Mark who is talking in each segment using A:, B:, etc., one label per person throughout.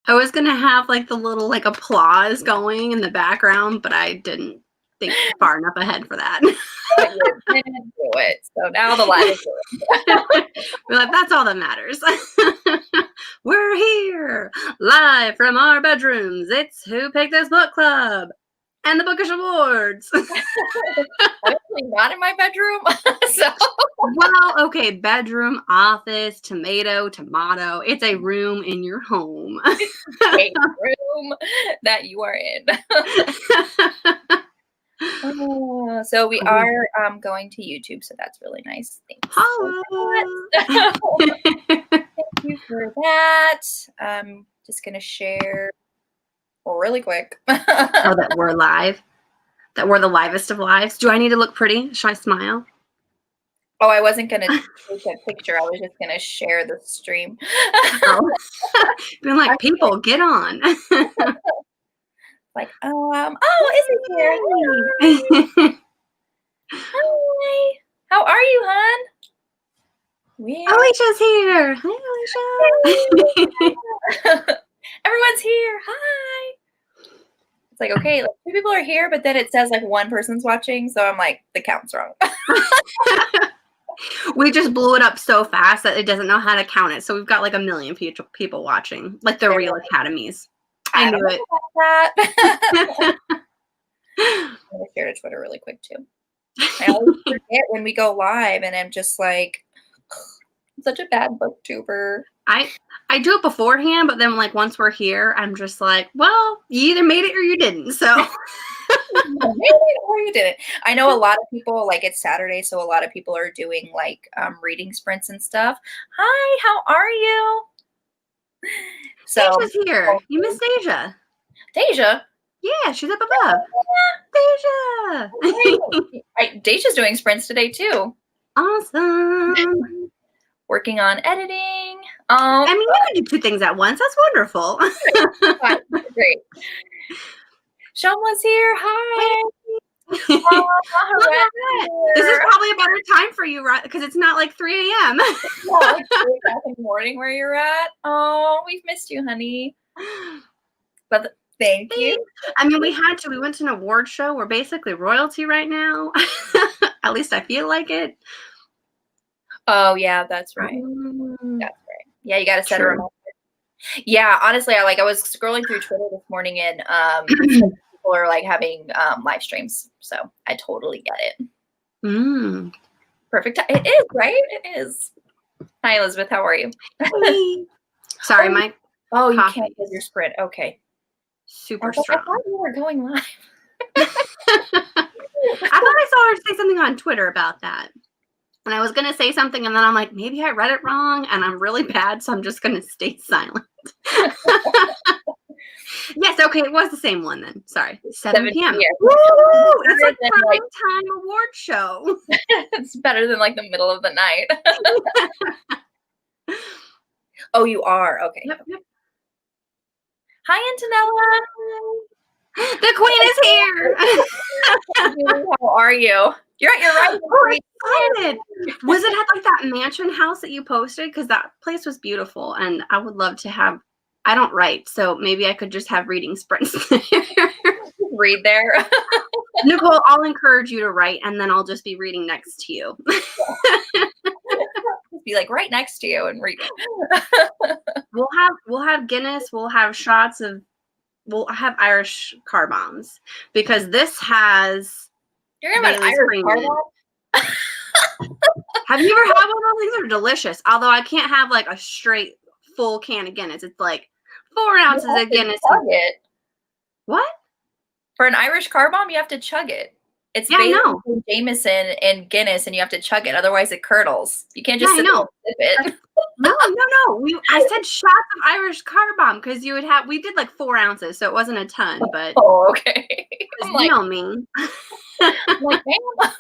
A: I was gonna have like the little like applause going in the background, but I didn't think far enough ahead for that.
B: But you didn't do it, so now the live is doing.
A: We're like, that's all that matters. We're here live from our bedrooms. It's Who Picked This Book Club and the Bookish Awards.
B: I'm actually not in my bedroom, so.
A: Well, okay, bedroom, office, tomato. It's a room in your home.
B: A room that you are in. So we are going to YouTube, so that's really nice. Thanks. Thank you for that. I'm just going to share really quick.
A: Oh, that we're live? That we're the livest of lives? Do I need to look pretty? Should I smile?
B: Oh, I wasn't going to take a picture. I was just going to share the stream.
A: Oh. Being like, people, get on.
B: Like, Izzy's here. Hi. Hi. How are you, hon?
A: Alicia's here. Hi,
B: Alicia. Everyone's here. Hi. It's like, okay, like 2 people are here, but then it says like 1 person's watching, so I'm like, the count's wrong.
A: We just blew it up so fast that it doesn't know how to count it. So we've got like 1 million people watching, like the real academies. I knew it.
B: I'm going to share to Twitter really quick too. I always forget when we go live, and I'm just like, I'm such a bad booktuber.
A: I do it beforehand, but then like once we're here, I'm just like, well, you either made it or you didn't. So
B: you made it or you didn't. I know a lot of people, like it's Saturday, so a lot of people are doing like reading sprints and stuff. Hi, how are you? So
A: Deja's here. You missed Deja.
B: Deja?
A: Yeah, she's up above. Deja.
B: Deja's doing sprints today too.
A: Awesome.
B: Working on editing.
A: I mean, you can do 2 things at once. That's wonderful.
B: Great. Shamla's here. Hi.
A: This is probably a better time for you, right? Because it's not like 3 a.m.
B: Like 3 o'clock in the morning where you're at. Oh, we've missed you, honey. But thank you.
A: I mean, we went to an award show. We're basically royalty right now. At least I feel like it.
B: Oh, yeah, that's right. That's right. Yeah, you got to set a reminder. Yeah, honestly, I was scrolling through Twitter this morning, and people are like having live streams, so I totally get it. Perfect. It is, right? It is. Hi, Elizabeth. How are you?
A: Sorry, Mike.
B: Oh, you can't get your sprint. Okay.
A: Super strong.
B: I thought you were going live.
A: I thought I saw her say something on Twitter about that. And I was going to say something, and then I'm like, maybe I read it wrong, and I'm really bad, so I'm just going to stay silent. Yes, okay, it was the same one then. Sorry. 7 p.m. Woo! It's like a prime time award show.
B: It's better than like the middle of the night. Oh, you are? Okay.
A: Yep.
B: Hi,
A: Antonella. The queen is here.
B: How are you? You're right.
A: Excited. Was it at like that mansion house that you posted? Because that place was beautiful, and I would love to have. I don't write, so maybe I could just have reading sprints there.
B: Read there.
A: Nicole, I'll encourage you to write, and then I'll just be reading next to you.
B: Be like right next to you and read.
A: We'll have Guinness. We'll have shots of. We'll have Irish car bombs because this has.
B: You're gonna have an Irish car bomb?
A: Have you ever had one of those things? They're delicious. Although I can't have like a straight full can of Guinness. It's like 4 ounces of Guinness. What?
B: For an Irish car bomb, you have to chug it. It's basically Jameson and Guinness, and you have to chug it. Otherwise, it curdles. You can't just sip it.
A: No. I said shots of Irish car bomb because we did like 4 ounces, so it wasn't a ton. But
B: okay.
A: You know me.
B: I'm like, damn.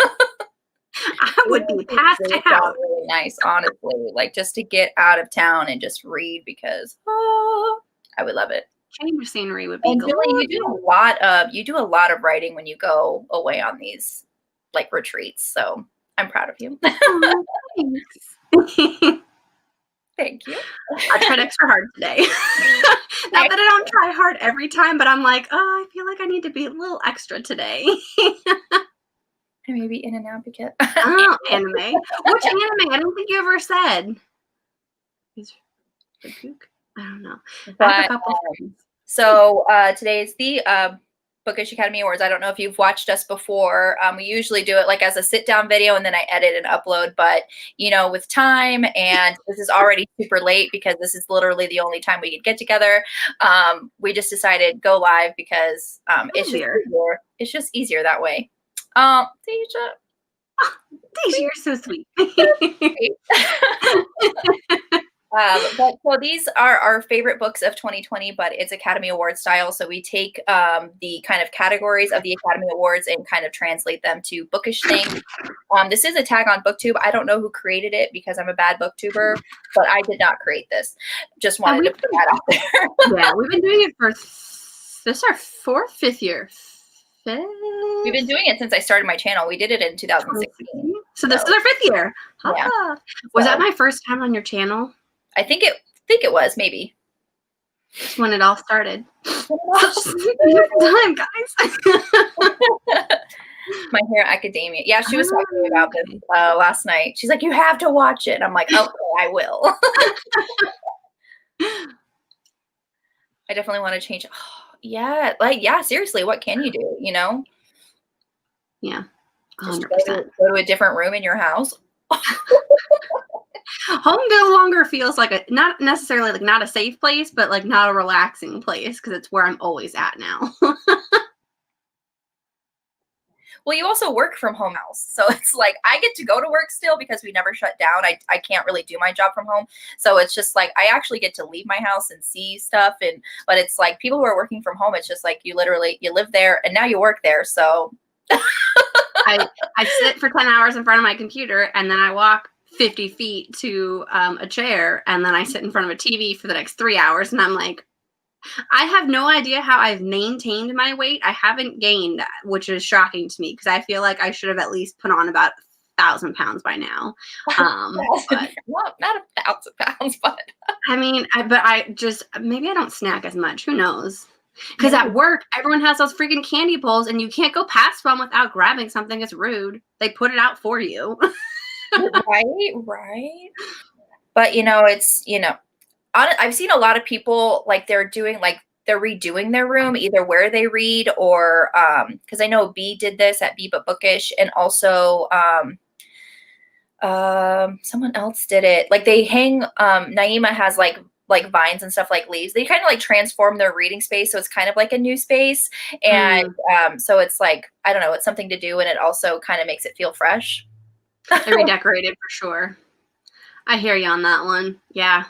A: I would be passed out.
B: Really nice, honestly. Like just to get out of town and just read because I would love it.
A: Change of scenery would be good.
B: You do a lot of writing when you go away on these like retreats. So I'm proud of you.
A: Oh, thanks.
B: Thank you.
A: I tried extra hard today. Not that I don't try hard every time, but I'm like, oh, I feel like I need to be a little extra today.
B: Maybe in an advocate.
A: Oh, anime. Which anime? I don't think you ever said. Is the Gook? I don't know.
B: But,
A: I have a couple friends.
B: So today is the Bookish Academy Awards. I don't know if you've watched us before. We usually do it like as a sit-down video, and then I edit and upload. But, you know, with time, and this is already super late because this is literally the only time we could get together, we just decided go live because it's just easier that way. Deja.
A: Oh, Deja, you're so sweet.
B: But so these are our favorite books of 2020, but it's Academy Award style. So we take the kind of categories of the Academy Awards and kind of translate them to bookish things. This is a tag on BookTube. I don't know who created it because I'm a bad booktuber, but I did not create this. Just wanted to put that out there.
A: Yeah, we've been doing it for this is our fifth year.
B: We've been doing it since I started my channel. We did it in 2016.
A: So this is our 5th year.
B: Yeah.
A: Was that my first time on your channel?
B: I think it was, maybe.
A: Just when it all started. Time, guys.
B: My Hero Academia. Yeah, she was talking to me about this last night. She's like, you have to watch it. And I'm like, okay, I will. I definitely want to change. Oh, yeah, seriously, what can you do, you know?
A: Yeah,
B: 100%. Go to a different room in your house.
A: Home no longer feels like not necessarily like not a safe place, but like not a relaxing place because it's where I'm always at now.
B: Well, you also work from home house. So it's like I get to go to work still because we never shut down. I can't really do my job from home. So it's just like I actually get to leave my house and see stuff. But it's like people who are working from home, it's just like you live there and now you work there. So
A: I sit for 10 hours in front of my computer and then I walk 50 feet to a chair and then I sit in front of a TV for the next 3 hours. And I'm like, I have no idea how I've maintained my weight. I haven't gained, which is shocking to me because I feel like I should have at least put on about 1,000 pounds by now.
B: But, not 1,000 pounds, but
A: I mean, maybe I don't snack as much. Who knows? Because at work, everyone has those freaking candy bowls and you can't go past one without grabbing something. It's rude. They put it out for you.
B: Right. But, it's, I've seen a lot of people like they're redoing their room, either where they read or because I know B did this at B But Bookish, and also someone else did it. Like they hang Naima has like vines and stuff, like leaves. They kind of like transform their reading space, so it's kind of like a new space. And so it's like, I don't know, it's something to do, and it also kind of makes it feel fresh.
A: They're redecorated for sure. I hear you on that one. Yeah.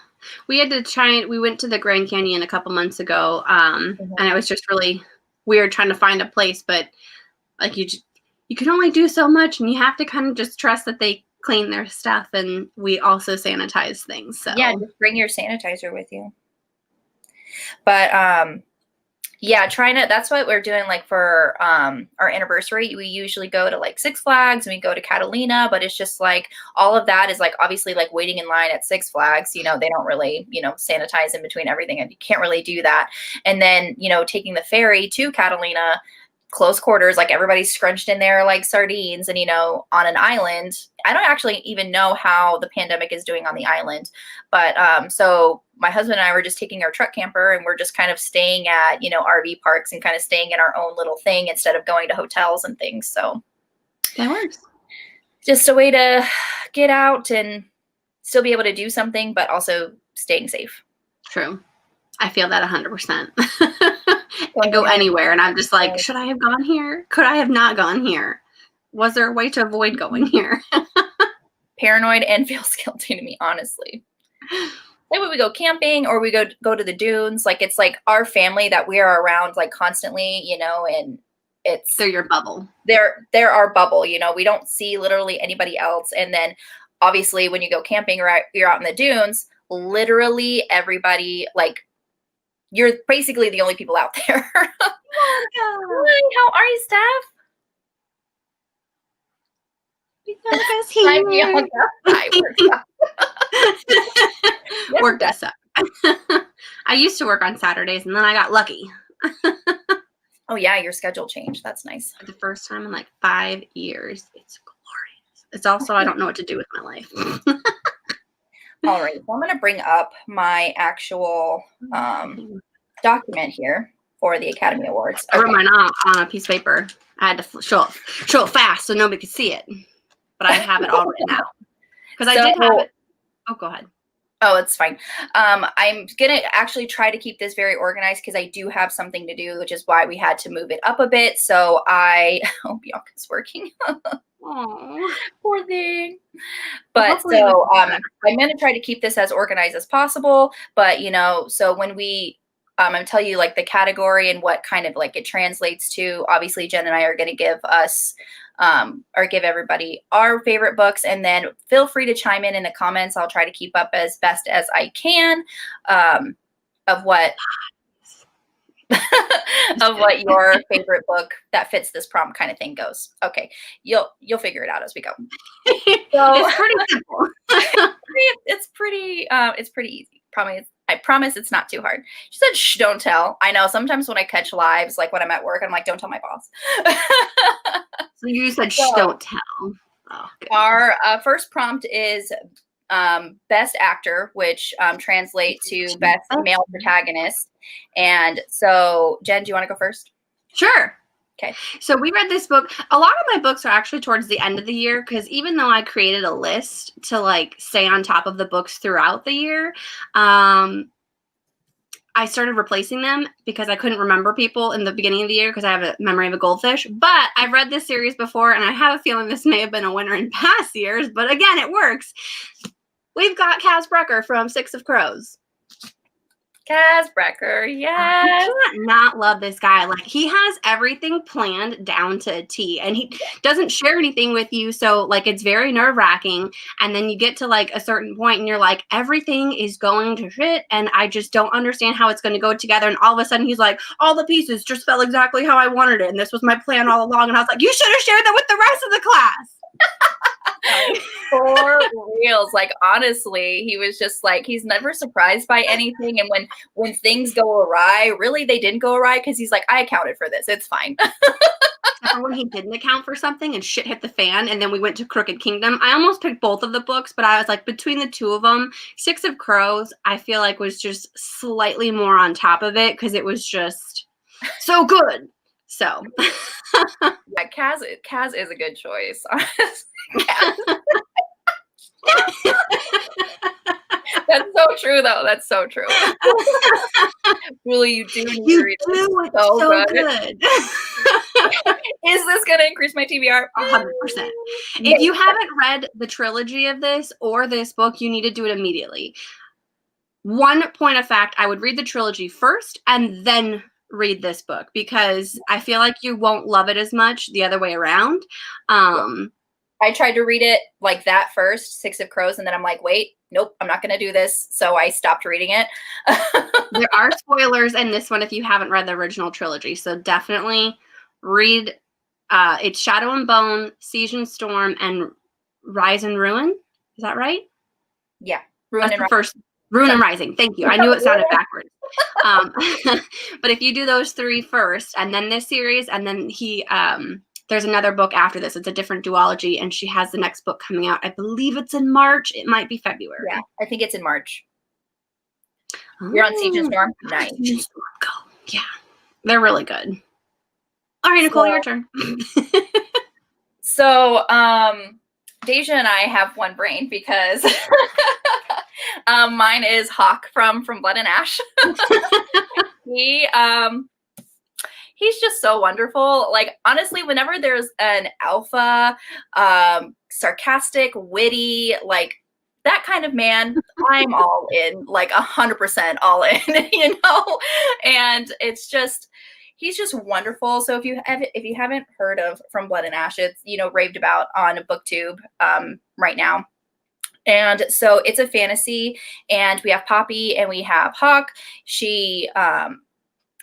A: We had to we went to the Grand Canyon a couple months ago, and it was just really weird trying to find a place, but like you can only do so much, and you have to kind of just trust that they clean their stuff, and we also sanitize things. So
B: yeah, just bring your sanitizer with you. But yeah, that's what we're doing. Like for our anniversary, we usually go to like Six Flags and we go to Catalina, but it's just like all of that is like obviously like waiting in line at Six Flags. They don't really, sanitize in between everything, and you can't really do that. And then, taking the ferry to Catalina, close quarters, like everybody's scrunched in there like sardines, and on an island. I don't actually even know how the pandemic is doing on the island, but so my husband and I were just taking our truck camper and we're just kind of staying at RV parks and kind of staying in our own little thing instead of going to hotels and things. So
A: that works.
B: Just a way to get out and still be able to do something, but also staying safe.
A: True. I feel that 100%. I go anywhere and I'm just like, should I have gone here? Could I have not gone here? Was there a way to avoid going here?
B: Paranoid and feels guilty to me, honestly. Like when we go camping or we go to the dunes, like it's like our family that we are around like constantly, and they're
A: your bubble.
B: They're our bubble, we don't see literally anybody else. And then obviously when you go camping or you're out in the dunes, literally everybody, like you're basically the only people out there. Hi, how are you, Steph?
A: Hi, Work does suck. I used to work on Saturdays, and then I got lucky.
B: Oh yeah, your schedule changed. That's nice.
A: For the first time in like 5 years. It's glorious. It's also I don't know what to do with my life.
B: All right, so I'm going to bring up my actual document here for the Academy Awards.
A: I wrote mine on a piece of paper. I had to show it fast so nobody could see it, but I have it all written out because I did have it. Oh, go ahead.
B: Oh, it's fine. I'm going to actually try to keep this very organized because I do have something to do, which is why we had to move it up a bit. So I hope Bianca's working.
A: Oh,
B: poor thing. But so I'm going to try to keep this as organized as possible. But, you know, so when we I'm tell you like the category and what kind of like it translates to, obviously Jen and I are going to give us or give everybody our favorite books, and then feel free to chime in the comments. I'll try to keep up as best as I can of what of what your favorite book that fits this prompt kind of thing goes. Okay, you'll figure it out as we go. So
A: it's pretty simple.
B: it's pretty easy. I promise it's not too hard. She said, "Shh, don't tell." I know sometimes when I catch lives, like when I'm at work, I'm like, "Don't tell my boss."
A: So you said, "Shh, don't tell." Oh,
B: our first prompt is best actor, which translates to best male protagonist. And so, Jen, do you want to go first?
A: Sure.
B: Okay.
A: So we read this book. A lot of my books are actually towards the end of the year because even though I created a list to like stay on top of the books throughout the year, I started replacing them because I couldn't remember people in the beginning of the year because I have a memory of a goldfish. But I've read this series before, and I have a feeling this may have been a winner in past years. But again, it works. We've got Kaz Brekker from Six of Crows.
B: Kaz Brekker, yes.
A: I can't not love this guy. Like, he has everything planned down to a T, and he doesn't share anything with you. So, like, it's very nerve-wracking. And then you get to, like, a certain point, and you're like, everything is going to shit, and I just don't understand how it's going to go together. And all of a sudden, he's like, all the pieces just fell exactly how I wanted it, and this was my plan all along. And I was like, you should have shared that with the rest of the class.
B: For reals, like honestly, he was just like, he's never surprised by anything, and when things go awry, really they didn't go awry because he's like, I accounted for this, it's fine.
A: Except when he didn't account for something and shit hit the fan, and then we went to Crooked Kingdom. I almost picked both of the books, but I was like, between the two of them, Six of Crows, I feel like was just slightly more on top of it because it was just so good. So
B: yeah, Kaz is a good choice. That's so true, though. That's so true. Really, you do need to read it.
A: It's so good.
B: Is this going to increase my TBR?
A: 100%. If you haven't read the trilogy of this or this book, you need to do it immediately. One point of fact, I would read the trilogy first and then read this book because I feel like you won't love it as much the other way around.
B: I tried to read it like that first, Six of Crows, and then I'm like, wait, nope, I'm not going to do this. So I stopped reading it.
A: There are spoilers in this one if you haven't read the original trilogy. So definitely read it's Shadow and Bone, Siege and Storm, and Rise and Ruin. Is that right?
B: Yeah.
A: Ruin and Rising. Thank you. I knew it sounded backwards. But if you do those three first, and then this series, and then there's another book after this. It's a different duology, and she has the next book coming out. I believe it's in March. It might be February.
B: Yeah, I think it's in March. You're on Siege and Storm? Nice.
A: Go. Yeah. They're really good. All right, Nicole, your turn.
B: So, Deja and I have one brain because mine is Hawk from Blood and Ash. He's just so wonderful. Like, honestly, whenever there's an alpha, sarcastic, witty, like that kind of man, I'm all in, like 100% all in, you know? And it's just, he's just wonderful. So if you haven't heard of From Blood and Ash, it's, you know, raved about on BookTube right now. And so it's a fantasy, and we have Poppy and we have Hawk.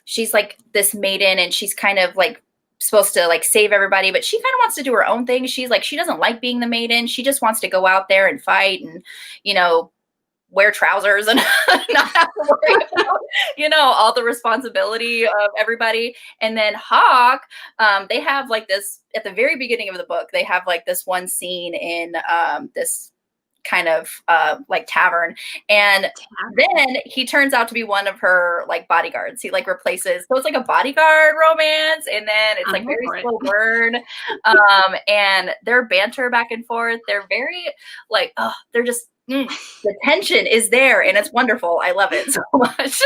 B: She's like this maiden, and she's kind of like supposed to like save everybody, but she kind of wants to do her own thing. She's like, she doesn't like being the maiden. She just wants to go out there and fight and, you know, wear trousers and not have to worry about, all the responsibility of everybody. And then Hawk, they have like this at the very beginning of the book, they have like this one scene in this kind of like tavern, and then he turns out to be one of her like bodyguards. He like replaces, so it's like a bodyguard romance, and then it's like very slow burn, and their banter back and forth, they're very like, they're just the tension is there, and it's wonderful. I love it so much.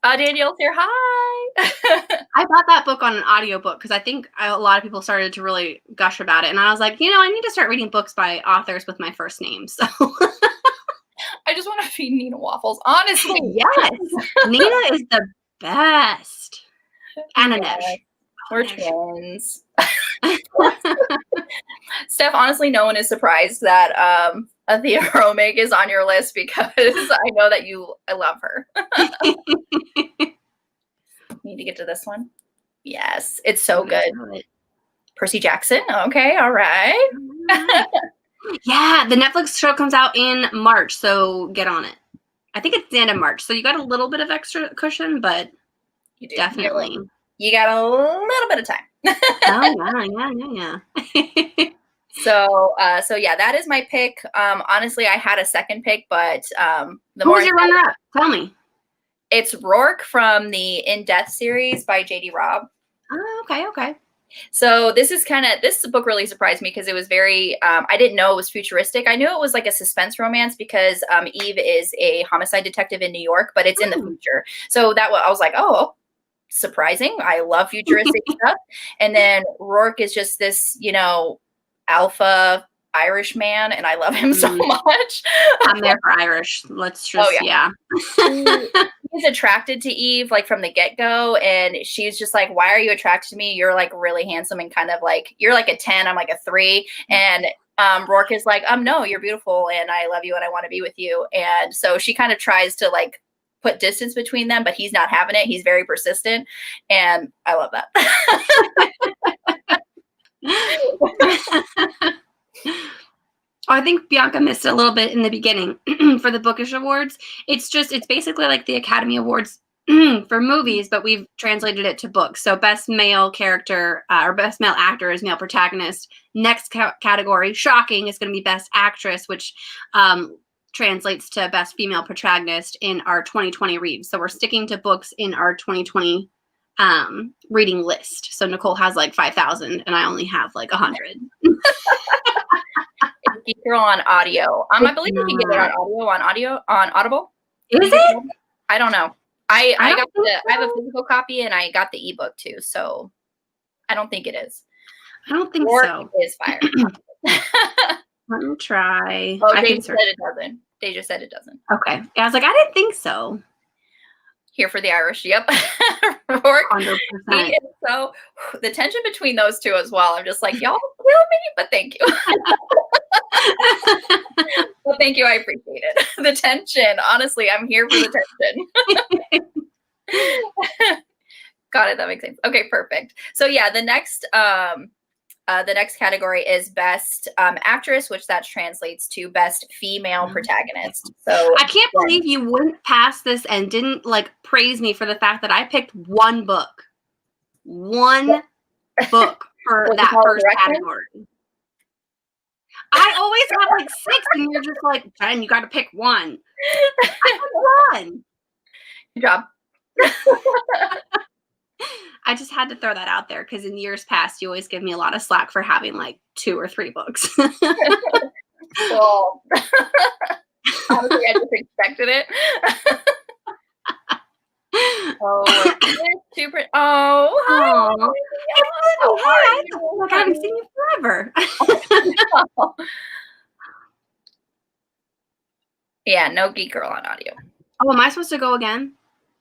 B: Danielle's here. Hi.
A: I bought that book on an audiobook because I think a lot of people started to really gush about it. And I was like, I need to start reading books by authors with my first name. So
B: I just want to feed Nina waffles, honestly.
A: Yes. Nina is the best. And
B: Anesh. We're twins. Steph, honestly, no one is surprised that Athea Romig is on your list because I know that I love her. Need to get to this one. Yes, it's so good. Percy Jackson. Okay, all right.
A: Yeah, the Netflix show comes out in March, so get on it. I think it's the end of March, so you got a little bit of extra cushion, but
B: you do.
A: Definitely.
B: You got a little bit of time.
A: Yeah.
B: So yeah, that is my pick. Honestly, I had a second pick, but
A: who was your runner-up? Tell me.
B: It's Rourke from the In Death series by J.D. Robb.
A: Oh, okay.
B: So this book really surprised me because it was very, I didn't know it was futuristic. I knew it was like a suspense romance because Eve is a homicide detective in New York, but it's in the future. So I was like, oh, surprising. I love futuristic stuff. And then Rourke is just this, alpha Irish man, and I love him so much.
A: I'm there for Irish. Let's just, yeah.
B: He's attracted to Eve, like, from the get-go, and she's just like, why are you attracted to me? You're, like, really handsome and kind of, like, you're, like, a 10, I'm, like, a 3, and Rourke is like, no, you're beautiful, and I love you, and I want to be with you, and so she kind of tries to, like, put distance between them, but he's not having it. He's very persistent, and I love that.
A: I think Bianca missed it a little bit in the beginning for the Bookish Awards. It's basically like the Academy Awards for movies, but we've translated it to books. So best male character or best male actor is male protagonist. Next category, shocking, is going to be best actress, which translates to best female protagonist in our 2020 read. So we're sticking to books in our 2020 reading list. So Nicole has like 5,000 and I only have like 100.
B: Geek Girl on audio. I believe you can get it on Audible.
A: Is it?
B: I don't know. I have a physical copy and I got the ebook too, so I don't think it is.
A: I don't think so.
B: It is fire.
A: Let me try.
B: Oh, they just said it doesn't. They just said it doesn't.
A: Okay. Yeah, I was like, I didn't think so.
B: Here for the Irish. Yep. Rourke.
A: 100%.
B: So the tension between those two as well. I'm just like, y'all kill me, but thank you. Well, thank you. I appreciate it. The tension. Honestly, I'm here for the tension. Got it. That makes sense. Okay, perfect. So yeah, the next category is best actress, which that translates to best female protagonist. So
A: I can't believe you went past this and didn't like praise me for the fact that I picked one book for that first category. I always have like 6 and you're just like, Jen, you got to pick one. I picked one.
B: Good job.
A: I just had to throw that out there because in years past, you always give me a lot of slack for having like 2 or 3 books.
B: Well, honestly, I just expected it. Oh, super. Oh, hi.
A: I haven't seen you forever.
B: Yeah, no Geek Girl on audio.
A: Oh, am I supposed to go again?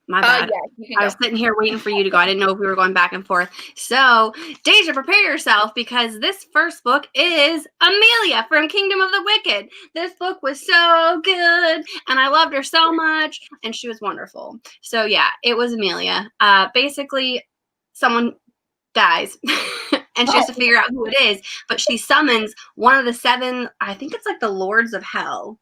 A: My bad.
B: Yeah,
A: I was sitting here waiting for you to go. I didn't know if we were going back and forth. So, Deja, prepare yourself because this first book is Amelia from Kingdom of the Wicked. This book was so good, and I loved her so much, and she was wonderful. So, yeah, it was Amelia. Basically, someone dies, and she has to figure out who it is. But she summons one of the 7, I think it's like the Lords of Hell.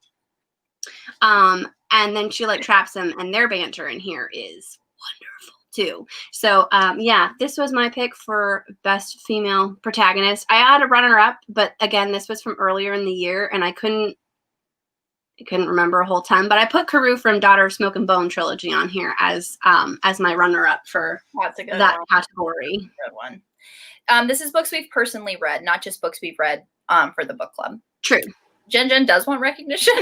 A: And then she like traps them, and their banter in here is wonderful too. So yeah, this was my pick for best female protagonist. I had a runner-up, but again, this was from earlier in the year, and I couldn't remember a whole ton. But I put Karou from Daughter of Smoke and Bone trilogy on here as my runner-up for that category.
B: Good one. This is books we've personally read, not just books we've read for the book club.
A: True.
B: Jen does want recognition.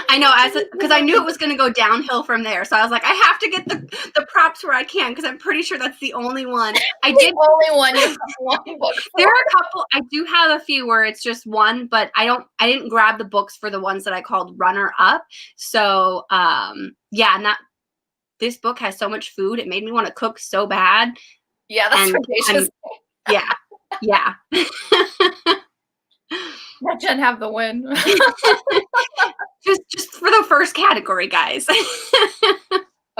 A: I know, because I knew it was going to go downhill from there. So I was like, I have to get the props where I can, because I'm pretty sure that's the only one.
B: Only one you have one book for.
A: There are a couple. I do have a few where it's just one, but I didn't grab the books for the ones that I called runner up. So yeah, this book has so much food. It made me want to cook so bad.
B: Yeah, that's audacious.
A: Yeah.
B: Let Jen have the win.
A: just for the first category, guys.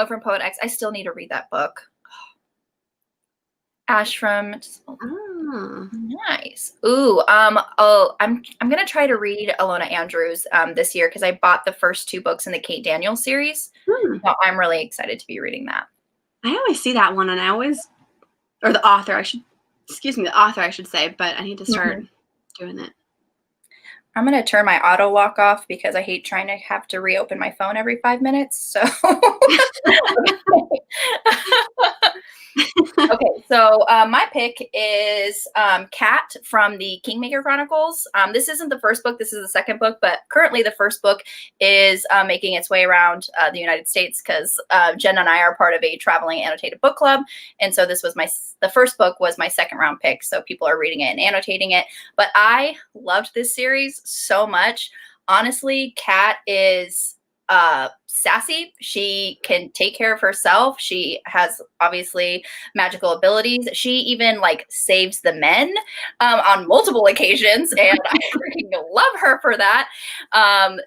B: From Poet X. I still need to read that book. Ash from. Nice. Ooh. I'm gonna try to read Alona Andrews this year, because I bought the first 2 books in the Kate Daniels series. So I'm really excited to be reading that.
A: I always see that one, and the author I should say, but I need to start doing it.
B: I'm going to turn my auto lock off, because I hate trying to have to reopen my phone every 5 minutes. So, okay. So my pick is Cat from the Kingmaker Chronicles. This isn't the first book. This is the second book, but currently the first book is making its way around the United States, because Jen and I are part of a traveling annotated book club. And so this was the first book was my second round pick. So people are reading it and annotating it. But I loved this series so much. Honestly, Cat is sassy. She can take care of herself. She has obviously magical abilities. She even like saves the men on multiple occasions, and I freaking love her for that.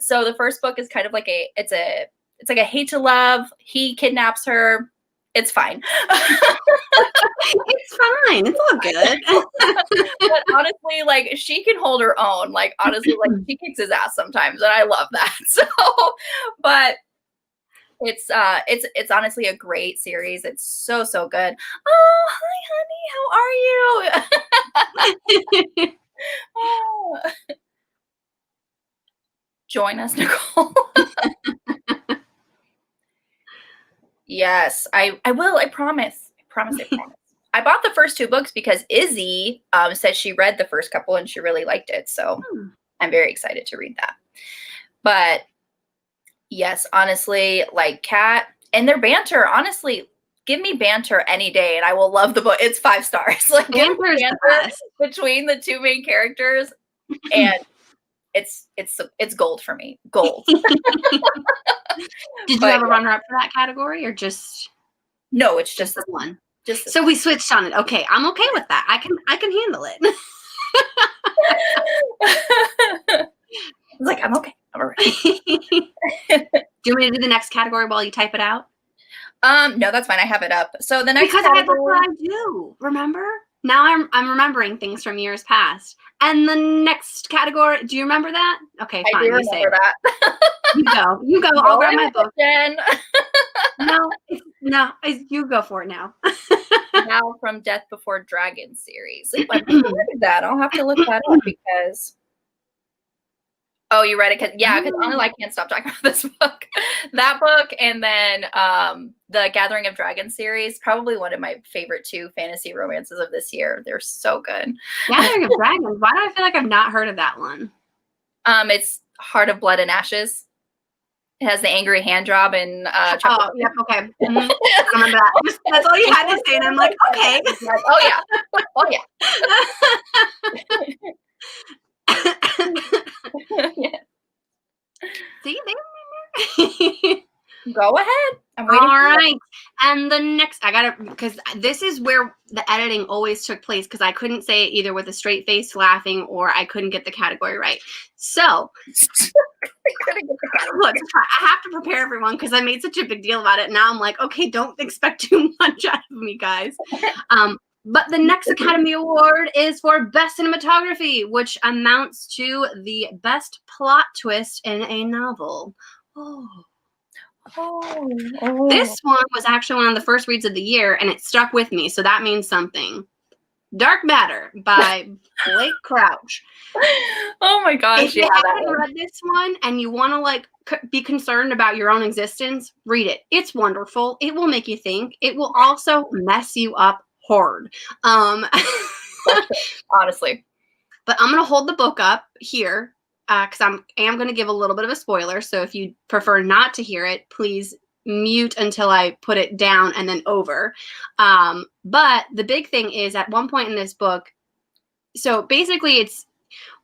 B: So the first book is kind of like it's like a hate to love. He kidnaps her. It's fine.
A: It's fine. It's all good.
B: But honestly, like, she can hold her own. Like, honestly, like, she kicks his ass sometimes, and I love that. So, but it's honestly a great series. It's so good. Oh, hi, honey. How are you? Oh. Join us, Nicole. Yes, I will. I promise. I promise. I bought the first 2 books because Izzy said she read the first couple and she really liked it. So I'm very excited to read that. But yes, honestly, like Cat and their banter, honestly, give me banter any day and I will love the book. It's 5 stars. Like, banter between the 2 main characters, and it's gold for me. Gold.
A: Did you have a runner-up for that category, or just?
B: No, it's just
A: the one.
B: So
A: we switched on it. Okay, I'm okay with that. I can handle it.
B: I was like, I'm okay. I'm all right.
A: Do you want me to do the next category while you type it out?
B: No, that's fine. I have it up. So the next
A: category, that's what I do. Remember? Now I'm remembering things from years past. And the next category, do you remember that? Okay, fine.
B: I do remember that.
A: You go. I'll grab my book.
B: Jen.
A: No, you go for it now.
B: Now from Death Before Dragon series. I remember that. I'll have to look that up because. Oh, you read it? Because honestly, I can't stop talking about this book. That book, and then the Gathering of Dragons series, probably one of my favorite 2 fantasy romances of this year. They're so good.
A: Gathering of Dragons. Why do I feel like I've not heard of that one?
B: It's Heart of Blood and Ashes. It has the angry hand job and
A: yep, okay. Mm-hmm. I remember that. That's all you had to say, and I'm like, okay.
B: Oh yeah. Yeah.
A: See, they remember.
B: Go ahead. I'm waiting.
A: All right. And the next, because this is where the editing always took place, because I couldn't say it either with a straight face laughing, or I couldn't get the category right. So look, I have to prepare everyone because I made such a big deal about it. Now I'm like, okay, don't expect too much out of me, guys. But the next Academy Award is for Best Cinematography, which amounts to the best plot twist in a novel. This one was actually one of the first reads of the year, and it stuck with me, so that means something. Dark Matter by Blake Crouch.
B: Oh my gosh!
A: If you haven't read this one and you want to like be concerned about your own existence, read it. It's wonderful. It will make you think. It will also mess you up hard.
B: Honestly.
A: But I'm gonna hold the book up here because I am gonna give a little bit of a spoiler. So if you prefer not to hear it, please mute until I put it down and then over. But the big thing is at one point in this book, so basically it's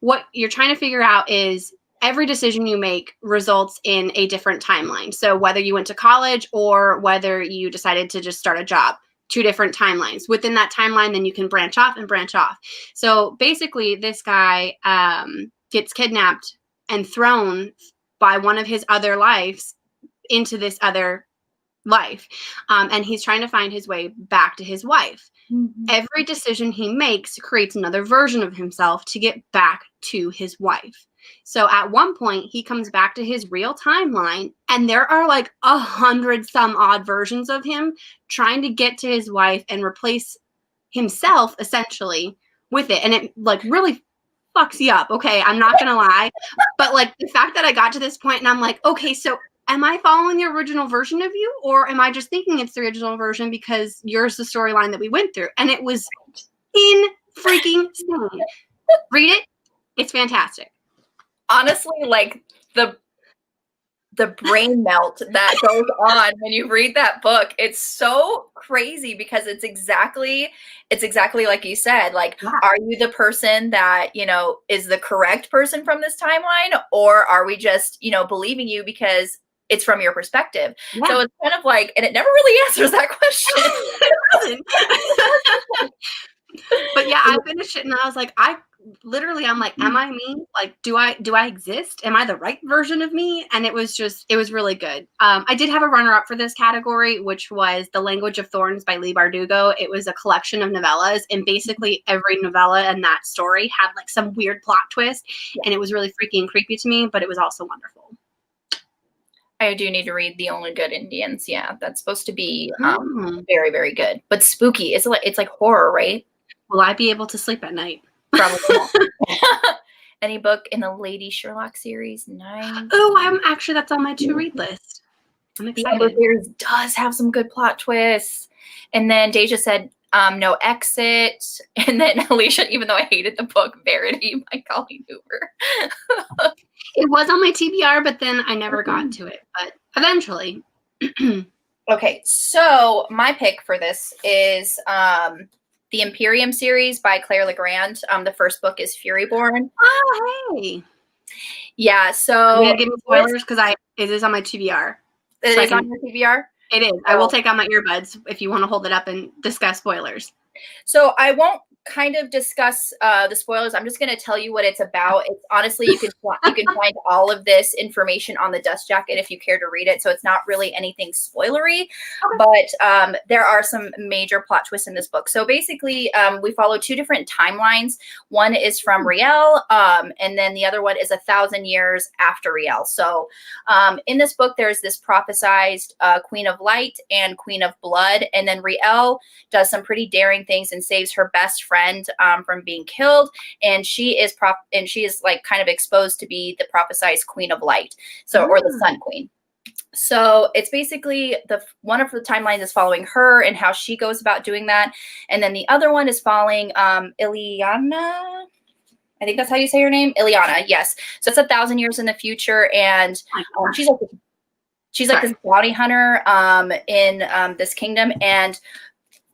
A: what you're trying to figure out is every decision you make results in a different timeline. So whether you went to college or whether you decided to just start a job, 2 different timelines. Within that timeline, then you can branch off and branch off. So basically this guy gets kidnapped and thrown by one of his other lives into this other life. And he's trying to find his way back to his wife. Mm-hmm. Every decision he makes creates another version of himself to get back to his wife. So at one point, he comes back to his real timeline, and there are like 100 some odd versions of him trying to get to his wife and replace himself essentially with it. And it like really fucks you up. Okay, I'm not gonna lie. But like the fact that I got to this point and I'm like, okay, so am I following the original version of you, or am I just thinking it's the original version because yours the storyline that we went through? And it was in freaking insane. Read it. It's fantastic.
B: Honestly, like the brain melt that goes on when you read that book, it's so crazy because it's exactly like you said, like, yeah. Are you the person that, you know, is the correct person from this timeline, or are we just, you know, believing you because it's from your perspective? Yeah. So it's kind of like, and it never really answers that question. It
A: doesn't. But yeah, I finished it and I was like, I'm like, am I me? Like, do I exist? Am I the right version of me? And it was really good. I did have a runner-up for this category, which was The Language of Thorns by Leigh Bardugo. It was a collection of novellas, and basically every novella in that story had like some weird plot twist, and it was really freaky and creepy to me, but it was also wonderful.
B: I do need to read The Only Good Indians. Yeah, that's supposed to be very, very good, but spooky. It's like horror, right?
A: Will I be able to sleep at night?
B: Probably not. Any book in the Lady Sherlock series? Nice.
A: Oh, that's on my to-read list. I'm excited.
B: The series does have some good plot twists. And then Deja said, No Exit. And then Alicia, even though I hated the book, Verity by Colleen Hoover.
A: It was on my TBR, but then I never got to it. But eventually.
B: Okay, so my pick for this is the Imperium series by Claire Legrand. The first book is Furyborn.
A: Oh, hey.
B: Yeah, so...
A: Are you going to give me spoilers? Because it is on my TBR.
B: It is on your TBR?
A: It is. I will take out my earbuds if you want to hold it up and discuss spoilers.
B: So I won't kind of discuss the spoilers. I'm just going to tell you what it's about. It's honestly, you can find all of this information on the dust jacket if you care to read it. So it's not really anything spoilery, but there are some major plot twists in this book. So basically, we follow 2 different timelines. One is from Riel, and then the other one is 1,000 years after Riel. So in this book, there's this prophesized Queen of Light and Queen of Blood, and then Riel does some pretty daring things and saves her best friend from being killed, and she is like kind of exposed to be the prophesized Queen of Light, or the Sun Queen. So it's basically one of the timelines is following her and how she goes about doing that, and then the other one is following Ileana. I think that's how you say her name, Ileana. Yes. So it's 1,000 years in the future, and she's like this bounty hunter in this kingdom, and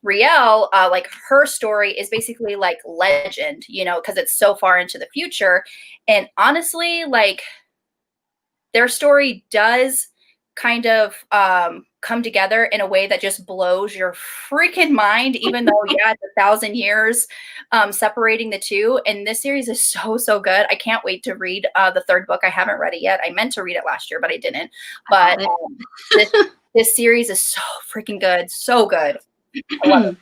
B: Riel, like her story is basically like legend, you know, because it's so far into the future. And honestly, like their story does kind of come together in a way that just blows your freaking mind, even though, yeah, it's 1,000 years separating the two. And this series is so, so good. I can't wait to read the 3rd book. I haven't read it yet. I meant to read it last year, but I didn't. But this series is so freaking good. So good. I love it.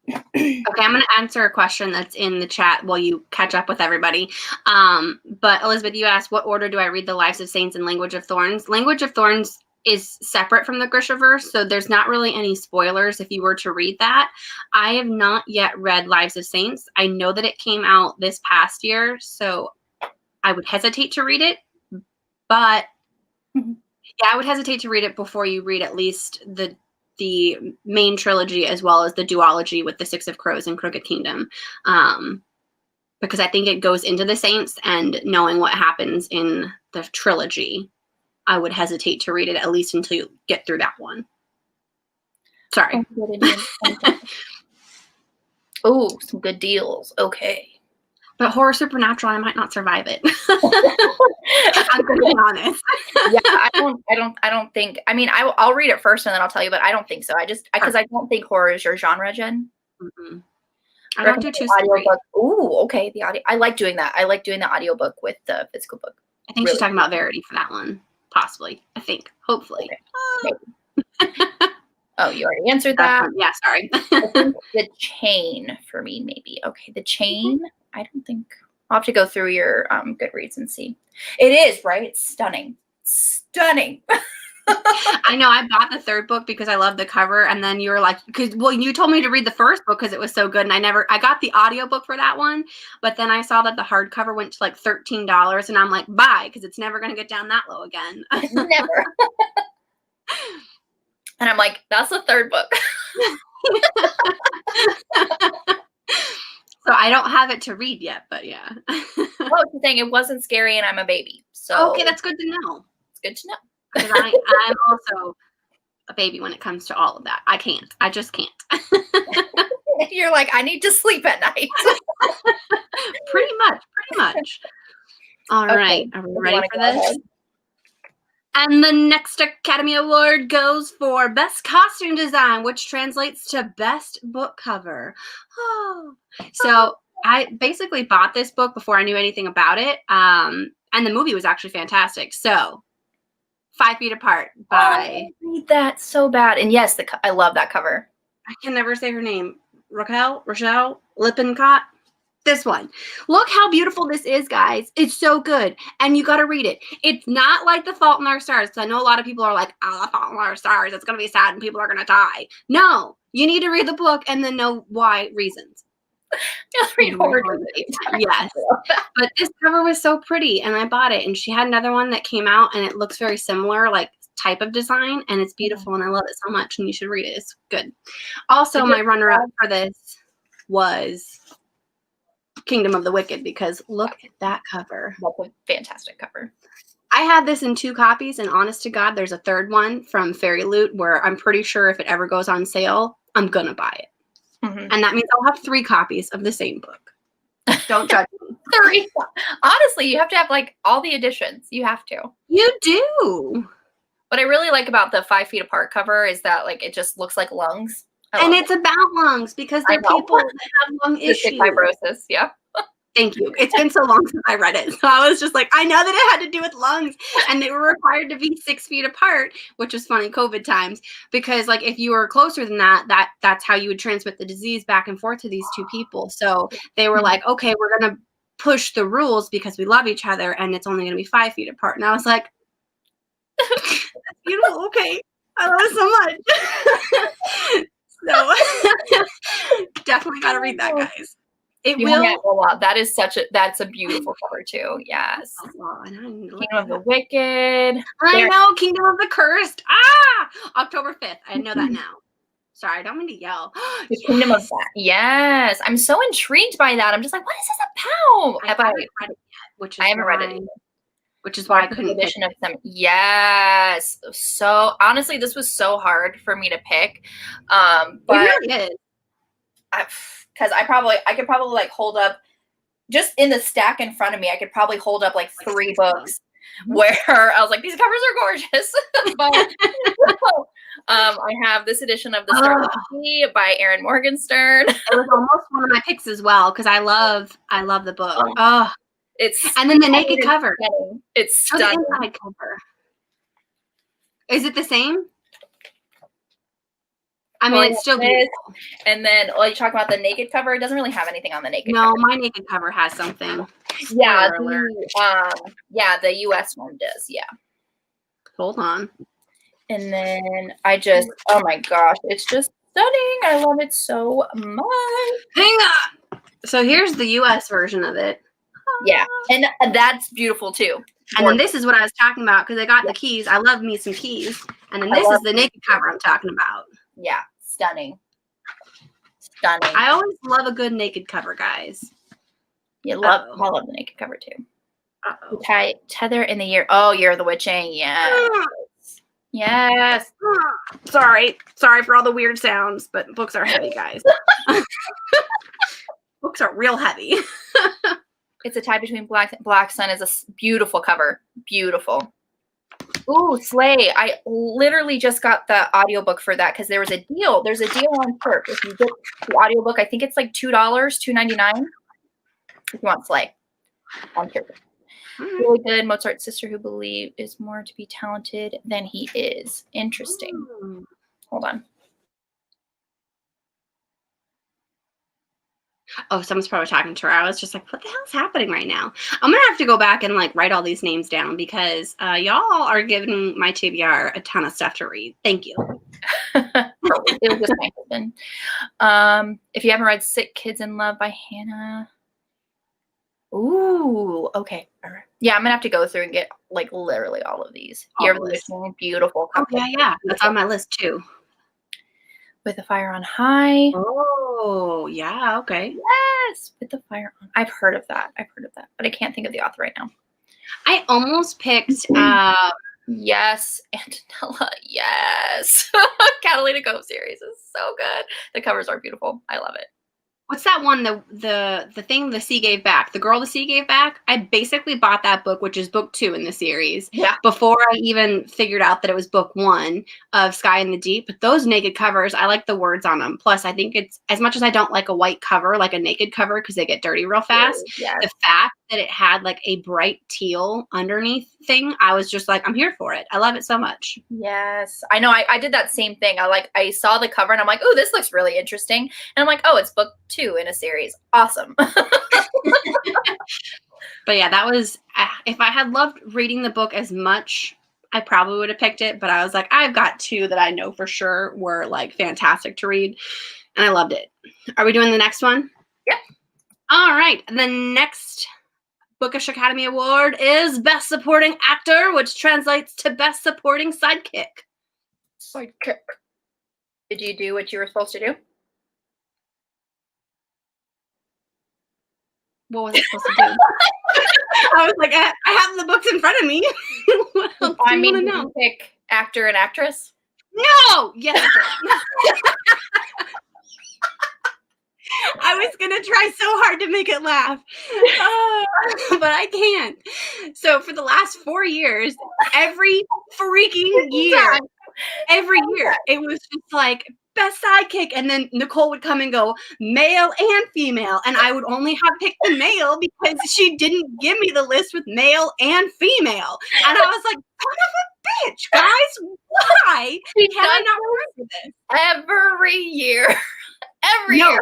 A: Okay, I'm going to answer a question that's in the chat while you catch up with everybody. But Elizabeth, you asked, what order do I read The Lives of Saints and Language of Thorns? Language of Thorns is separate from the Grishaverse, so there's not really any spoilers if you were to read that. I have not yet read Lives of Saints. I know that it came out this past year, so I would hesitate to read it. But yeah, I would hesitate to read it before you read at least the main trilogy as well as the duology with the Six of Crows and Crooked Kingdom, because I think it goes into the Saints, and knowing what happens in the trilogy, I would hesitate to read it at least until you get through that one. Sorry.
B: Oh, some good deals. Okay.
A: But horror supernatural, I might not survive it. I'm gonna be honest.
B: Yeah, I don't think. I mean, I'll read it first and then I'll tell you. But I don't think so. Because I don't think horror is your genre, Jen.
A: Mm-mm. I don't do too
B: audiobook. Ooh, okay. The audio. I like doing that. I like doing the audiobook with the physical book.
A: I think she's talking about Verity for that one, possibly. I think, hopefully.
B: Okay. Oh, you already answered that.
A: Yeah, sorry.
B: I think The Chain for me, maybe. Okay, The Chain. I don't think. I'll have to go through your Goodreads and see. It is, right? It's stunning. Stunning.
A: I know. I bought the third book because I love the cover, and then you were like, you told me to read the first book because it was so good, and I got the audiobook for that one, but then I saw that the hardcover went to like $13, and I'm like, bye, because it's never going to get down that low again.
B: Never. And I'm like, that's the third book.
A: So I don't have it to read yet, but yeah.
B: Oh, the thing, it wasn't scary, and I'm a baby. So
A: okay, that's good to know.
B: It's good to know.
A: Because I'm also a baby when it comes to all of that. I can't. I just can't.
B: You're like, I need to sleep at night.
A: Pretty much. All right. Are we ready for this? Ahead? And the next Academy Award goes for Best Costume Design, which translates to Best Book Cover. Oh. So I basically bought this book before I knew anything about it. And the movie was actually fantastic. So 5 Feet Apart by...
B: I read that so bad. And yes, I love that cover.
A: I can never say her name. Rochelle Lippincott. This one. Look how beautiful this is, guys. It's so good. And you got to read it. It's not like The Fault in Our Stars. Because I know a lot of people are like, oh, The Fault in Our Stars. It's going to be sad and people are going to die. No. You need to read the book and then know why reasons. Yes. But this cover was so pretty and I bought it. And she had another one that came out and it looks very similar, like type of design. And it's beautiful and I love it so much. And you should read it. It's good. Also, my runner-up for this was Kingdom of the Wicked, because look at that cover.
B: That's a fantastic cover.
A: I had this in 2 copies, and honest to God, there's a third one from Fairy Loot where I'm pretty sure if it ever goes on sale, I'm going to buy it. Mm-hmm. And that means I'll have 3 copies of the same book. Don't judge me.
B: 3. Honestly, you have to have like all the editions. You have to.
A: You do.
B: What I really like about the 5 Feet Apart cover is that like it just looks like lungs.
A: And it's about lungs because they're people that have lung issues.
B: Fibrosis, yeah.
A: Thank you. It's been so long since I read it. So I was just like, I know that it had to do with lungs and they were required to be 6 feet apart, which was funny, COVID times, because like if you were closer than that's how you would transmit the disease back and forth to these 2 people. So they were like, okay, we're going to push the rules because we love each other and it's only going to be 5 feet apart. And I was like, that's beautiful. Okay. I love it so much. So definitely got to read that, guys. It will.
B: That's a beautiful cover too. Yes. Kingdom of the Wicked.
A: I know. Kingdom of the Cursed. October 5th. I know that now. Sorry, I don't mean to yell.
B: The Kingdom of that. Yes. I'm so intrigued by that. I'm just like, what is this about?
A: I haven't read it yet,
B: I haven't read it either.
A: Which is why I couldn't
B: edition of them. Yes. So honestly, this was so hard for me to pick. But
A: it really is.
B: Because I could probably like hold up just in the stack in front of me. I could probably hold up like 3 books where I was like, these covers are gorgeous. But I have this edition of The Star by Erin Morgenstern.
A: It was almost one of my picks as well because I love the book. And then the naked cover.
B: It's stunning.
A: The inside cover. Is it the same? I mean, it's still beautiful.
B: And then, well, you talk about the naked cover. It doesn't really have anything on the naked
A: no,
B: cover.
A: my naked cover has something.
B: Yeah,
A: Spoiler alert.
B: the US one does. Yeah.
A: Hold on.
B: And then I just, oh my gosh, it's just stunning. I love it so much.
A: Hang on. So here's the US version of it.
B: Yeah, and that's beautiful too.
A: And then this is what I was talking about because I got the keys. I love me some keys. And then this is the naked cover I'm talking about.
B: Yeah, stunning. Stunning.
A: I always love a good naked cover, guys.
B: I love the naked cover too. Tether in the Year. Oh, Year of the Witching. Yeah. Yes.
A: Sorry for all the weird sounds, but books are heavy, guys. Books are real heavy.
B: It's a tie between Black Sun is a beautiful cover. Beautiful. Ooh, Slay. I literally just got the audiobook for that because there was a deal. There's a deal on Perk. If you get the audiobook, I think it's like $2, $2.99 if you want Slay on Perk. Really good. Mozart's sister who believe is more to be talented than he is. Interesting. Hold on.
A: Oh, someone's probably talking to her. I was just like, what the hell's happening right now? I'm going to have to go back and like write all these names down because y'all are giving my TBR a ton of stuff to read. Thank you.
B: It was just my husband. If you haven't read Sick Kids in Love by Hannah. Ooh, okay. All right. Yeah, I'm going to have to go through and get like literally all of these. Year of the Witching, beautiful cover.
A: Oh, yeah. That's on my list too.
B: With the Fire on High.
A: Oh, yeah, okay.
B: Yes, With the Fire on. I've heard of that, but I can't think of the author right now.
A: I almost picked.
B: Yes, Antonella. Yes, Catalina Cove series is so good. The covers are beautiful. I love it.
A: What's that one? The thing the sea gave back. The girl the sea gave back. I basically bought that book, which is book 2 in the series.
B: Yeah.
A: Before I even figured out that it was book 1 of Sky in the Deep. But those naked covers, I like the words on them. Plus, I think it's as much as I don't like a white cover, like a naked cover, because they get dirty real fast.
B: Yes.
A: The fact that it had like a bright teal underneath thing, I was just like, I'm here for it. I love it so much.
B: Yes, I know. I did that same thing. I saw the cover and I'm like, oh, this looks really interesting. And I'm like, oh, it's book 2 in a series. Awesome.
A: But yeah, that was, if I had loved reading the book as much, I probably would have picked it. But I was like, I've got 2 that I know for sure were like fantastic to read. And I loved it. Are we doing the next one?
B: Yep.
A: All right. The next Bookish Academy Award is Best Supporting Actor, which translates to Best Supporting Sidekick.
B: Sidekick. Did you do what you were supposed to do?
A: What was I supposed to do? I was like, I have the books in front of me. What else do you want to know?
B: Pick actor and actress?
A: No! Yes, I did. I was going to try so hard to make it laugh, but I can't. So for the last 4 years, every freaking year, it was just like, best sidekick. And then Nicole would come and go, male and female. And I would only have picked the male because she didn't give me the list with male and female. And I was like, son of a bitch, guys, why can I not remember this?
B: Every year. Every year.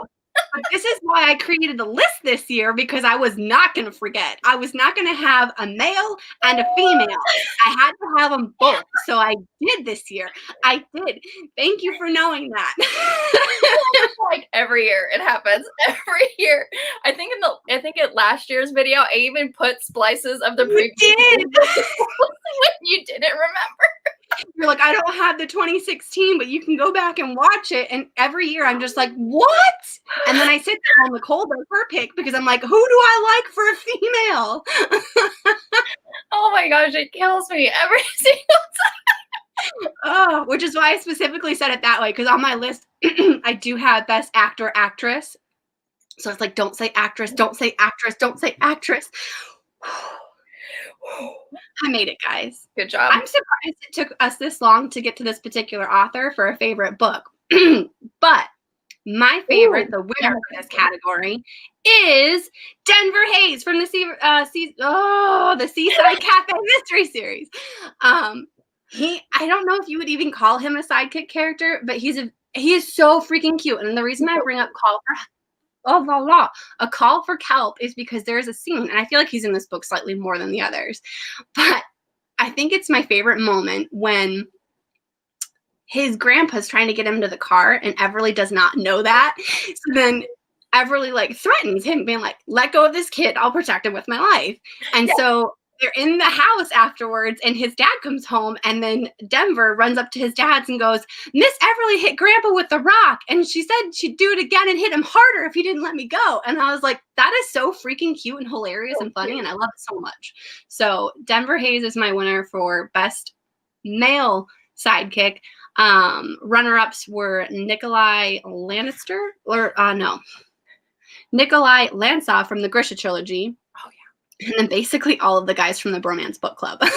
A: But this is why I created the list this year, because I was not going to forget. I was not going to have a male and a female. I had to have them both. So I did this year. I did. Thank you for knowing that.
B: Like every year it happens. Every year. I think in last year's video, I even put splices of the previous.
A: You did.
B: When you didn't remember.
A: You're like, I don't have the 2016, but you can go back and watch it. And every year I'm just like, what? And then I sit there on Nicole does her pick because I'm like, who do I like for a female?
B: Oh my gosh, it kills me every single time.
A: Oh, which is why I specifically said it that way, because on my list, I do have best actor, actress. So it's like, don't say actress, don't say actress, don't say actress. I made it, guys.
B: Good job.
A: I'm surprised it took us this long to get to this particular author for a favorite book. But my favorite, the winner for this category, is Denver Hayes from the Seaside Cafe Mystery Series. I don't know if you would even call him a sidekick character, but he's He is so freaking cute. And the reason I bring up A Call for Kelp is because there's a scene, and I feel like he's in this book slightly more than the others, but I think it's my favorite moment when his grandpa's trying to get him to the car, and Everly does not know that. So then Everly like threatens him, being like, "Let go of this kid. I'll protect him with my life." And so they're in the house afterwards, and his dad comes home, and then Denver runs up to his dad's and goes, "Miss Everly hit Grandpa with the rock, and she said she'd do it again and hit him harder if he didn't let me go." And I was like, that is so freaking cute and hilarious and funny, and I love it so much. So Denver Hayes is my winner for best male sidekick. Runner-ups were Nikolai Lannister, or Nikolai Lansaw from the Grisha trilogy.
B: Oh yeah.
A: And then basically all of the guys from the Bromance Book Club. I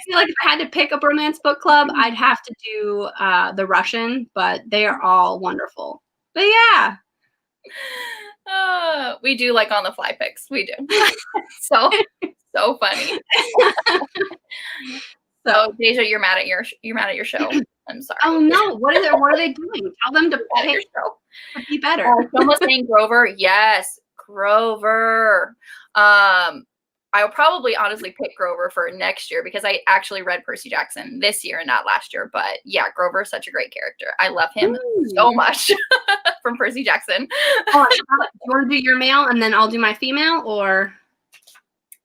A: feel like if I had to pick a bromance book club, I'd have to do the Russian, but they are all wonderful. But yeah.
B: We do like on the fly picks. We do. so funny. So Deja, you're mad at your show. I'm sorry.
A: Oh no! What are they doing? Tell them to be better.
B: Someone's saying Grover. Yes, Grover. I'll probably honestly pick Grover for next year because I actually read Percy Jackson this year and not last year. But yeah, Grover is such a great character. I love him so much from Percy Jackson.
A: Do you want to do your male and then I'll do my female, or?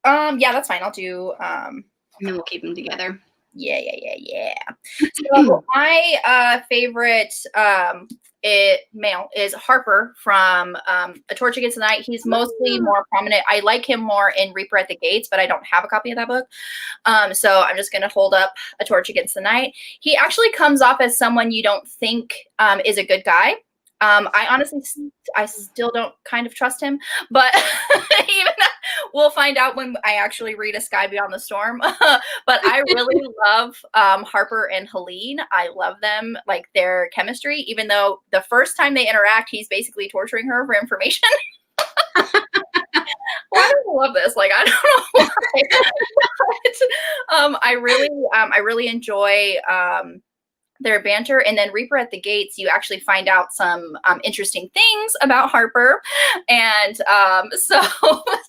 B: Yeah, that's fine. I'll do.
A: And then we'll keep them together.
B: Yeah. So my favorite male is Harper from A Torch Against the Night. He's mostly more prominent. I like him more in Reaper at the Gates, but I don't have a copy of that book. So I'm just going to hold up A Torch Against the Night. He actually comes off as someone you don't think is a good guy. I still don't kind of trust him, but even we'll find out when I actually read A Sky Beyond the Storm. But I really love Harper and Helene. I love them, like their chemistry, even though the first time they interact, he's basically torturing her for information. Why do I love this? Like, I don't know why. But, I really enjoy their banter. And then Reaper at the Gates, you actually find out some interesting things about Harper. And so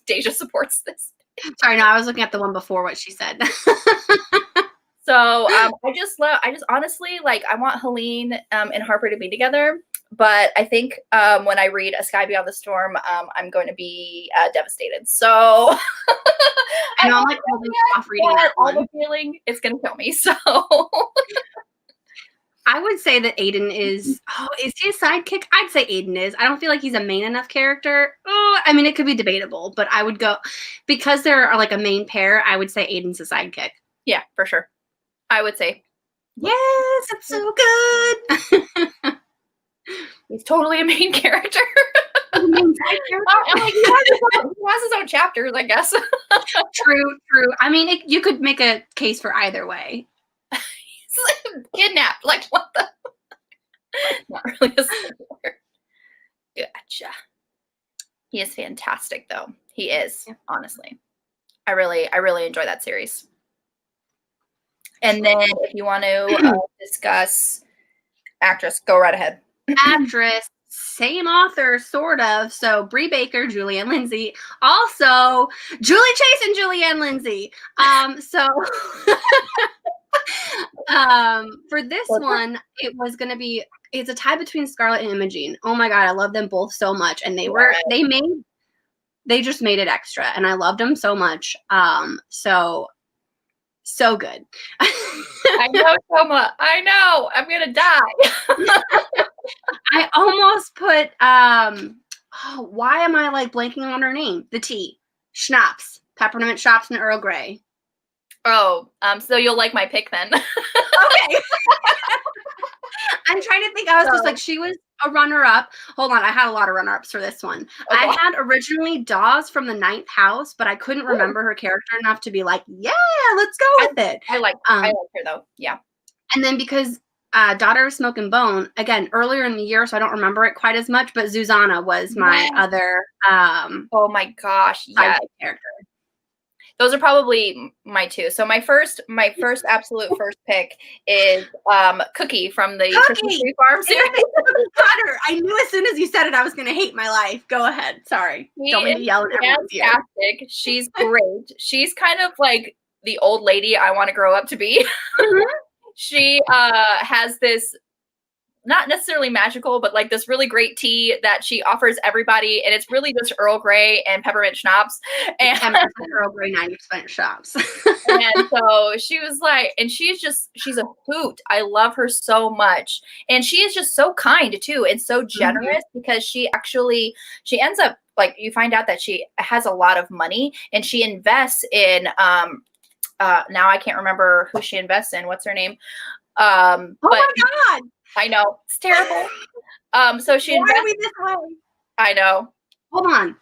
B: Deja supports this.
A: Sorry, no, I was looking at the one before what she said.
B: So I just honestly, like, I want Helene and Harper to be together. But I think when I read A Sky Beyond the Storm, I'm going to be devastated. So
A: I know I'm like holding off reading that
B: all
A: one.
B: the feeling, it's going to kill me. So
A: I would say that Aiden is he a sidekick? I'd say Aiden is. I don't feel like he's a main enough character. I mean, it could be debatable, but I would go, because there are like a main pair, I would say Aiden's a sidekick.
B: Yeah, for sure. I would say.
A: Yes, it's so good.
B: He's totally a main character.
A: I'm like,
B: he has his own chapters, I guess.
A: True. I mean, you could make a case for either way.
B: Kidnapped. Like, what the? Not really a spoiler. Gotcha. He is fantastic, though. He is, honestly. I really enjoy that series. And then if you want to discuss actress, go right ahead.
A: Actress, same author, sort of. So Brie Baker, Julianne Lindsay. Also, Julie Chase and Julianne Lindsay. For this one, it's a tie between Scarlett and Imogene. Oh my God, I love them both so much. And they just made it extra. And I loved them so much. So good.
B: I know, Soma. I know. I'm going to die.
A: I almost put, why am I like blanking on her name? The tea. Schnapps. Peppermint Schnapps and Earl Grey.
B: Oh, so you'll like my pick then.
A: Okay. I'm trying to think. I was just like, she was a runner-up. Hold on, I had a lot of runner-ups for this one. Okay. I had originally Dawes from the Ninth House, but I couldn't remember her character enough to be like, yeah, let's go with it.
B: I like her though. Yeah.
A: And then because Daughter of Smoke and Bone, again, earlier in the year, so I don't remember it quite as much, but Zuzana was my other
B: oh my gosh, yeah,
A: character.
B: Those are probably my two. So my absolute first pick is Cookie from the Christmas Tree Farm series.
A: I knew as soon as you said it, I was going to hate my life. Go ahead. Sorry. Don't mean to yell at everyone's ear.
B: Fantastic. She's great. She's kind of like the old lady I want to grow up to be. She has this, not necessarily magical, but like this really great tea that she offers everybody. And it's really just Earl Grey and peppermint schnapps. And
A: 10% Earl Grey, 90% schnapps.
B: And so she was like, and she's a hoot. I love her so much. And she is just so kind too, and so generous because she ends up, like, you find out that she has a lot of money and she invests in, now I can't remember who she invests in. What's her name?
A: Oh my God.
B: I know, it's terrible. So she invests. Why are we this way? I know.
A: Hold on.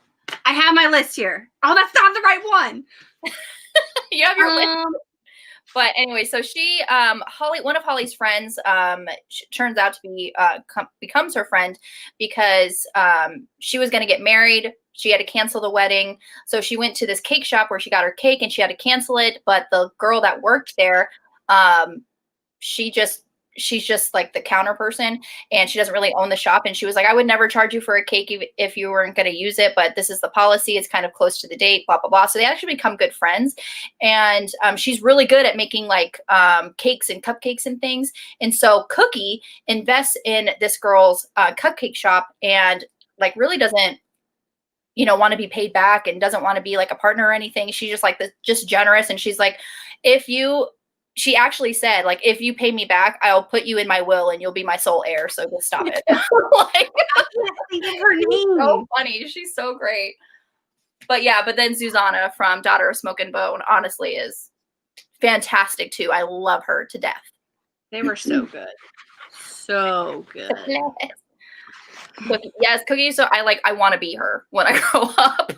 A: I have my list here. Oh, that's not the right one.
B: You have your list. But anyway, so she, one of Holly's friends, turns out to be, becomes her friend because she was going to get married. She had to cancel the wedding. So she went to this cake shop where she got her cake and she had to cancel it. But the girl that worked there, she's just like the counter person and she doesn't really own the shop. And she was like, I would never charge you for a cake if you weren't going to use it, but this is the policy. It's kind of close to the date, blah, blah, blah. So they actually become good friends. And she's really good at making like cakes and cupcakes and things. And so Cookie invests in this girl's cupcake shop and like really doesn't, want to be paid back and doesn't want to be like a partner or anything. She's just like just generous. And she's like, she actually said, like, if you pay me back, I'll put you in my will and you'll be my sole heir. So just stop it. Like, her name. So funny. She's so great. But then Susanna from Daughter of Smoke and Bone, honestly, is fantastic too. I love her to death.
A: They were so good. So good.
B: Yes, Cookie. So I want to be her when I grow up.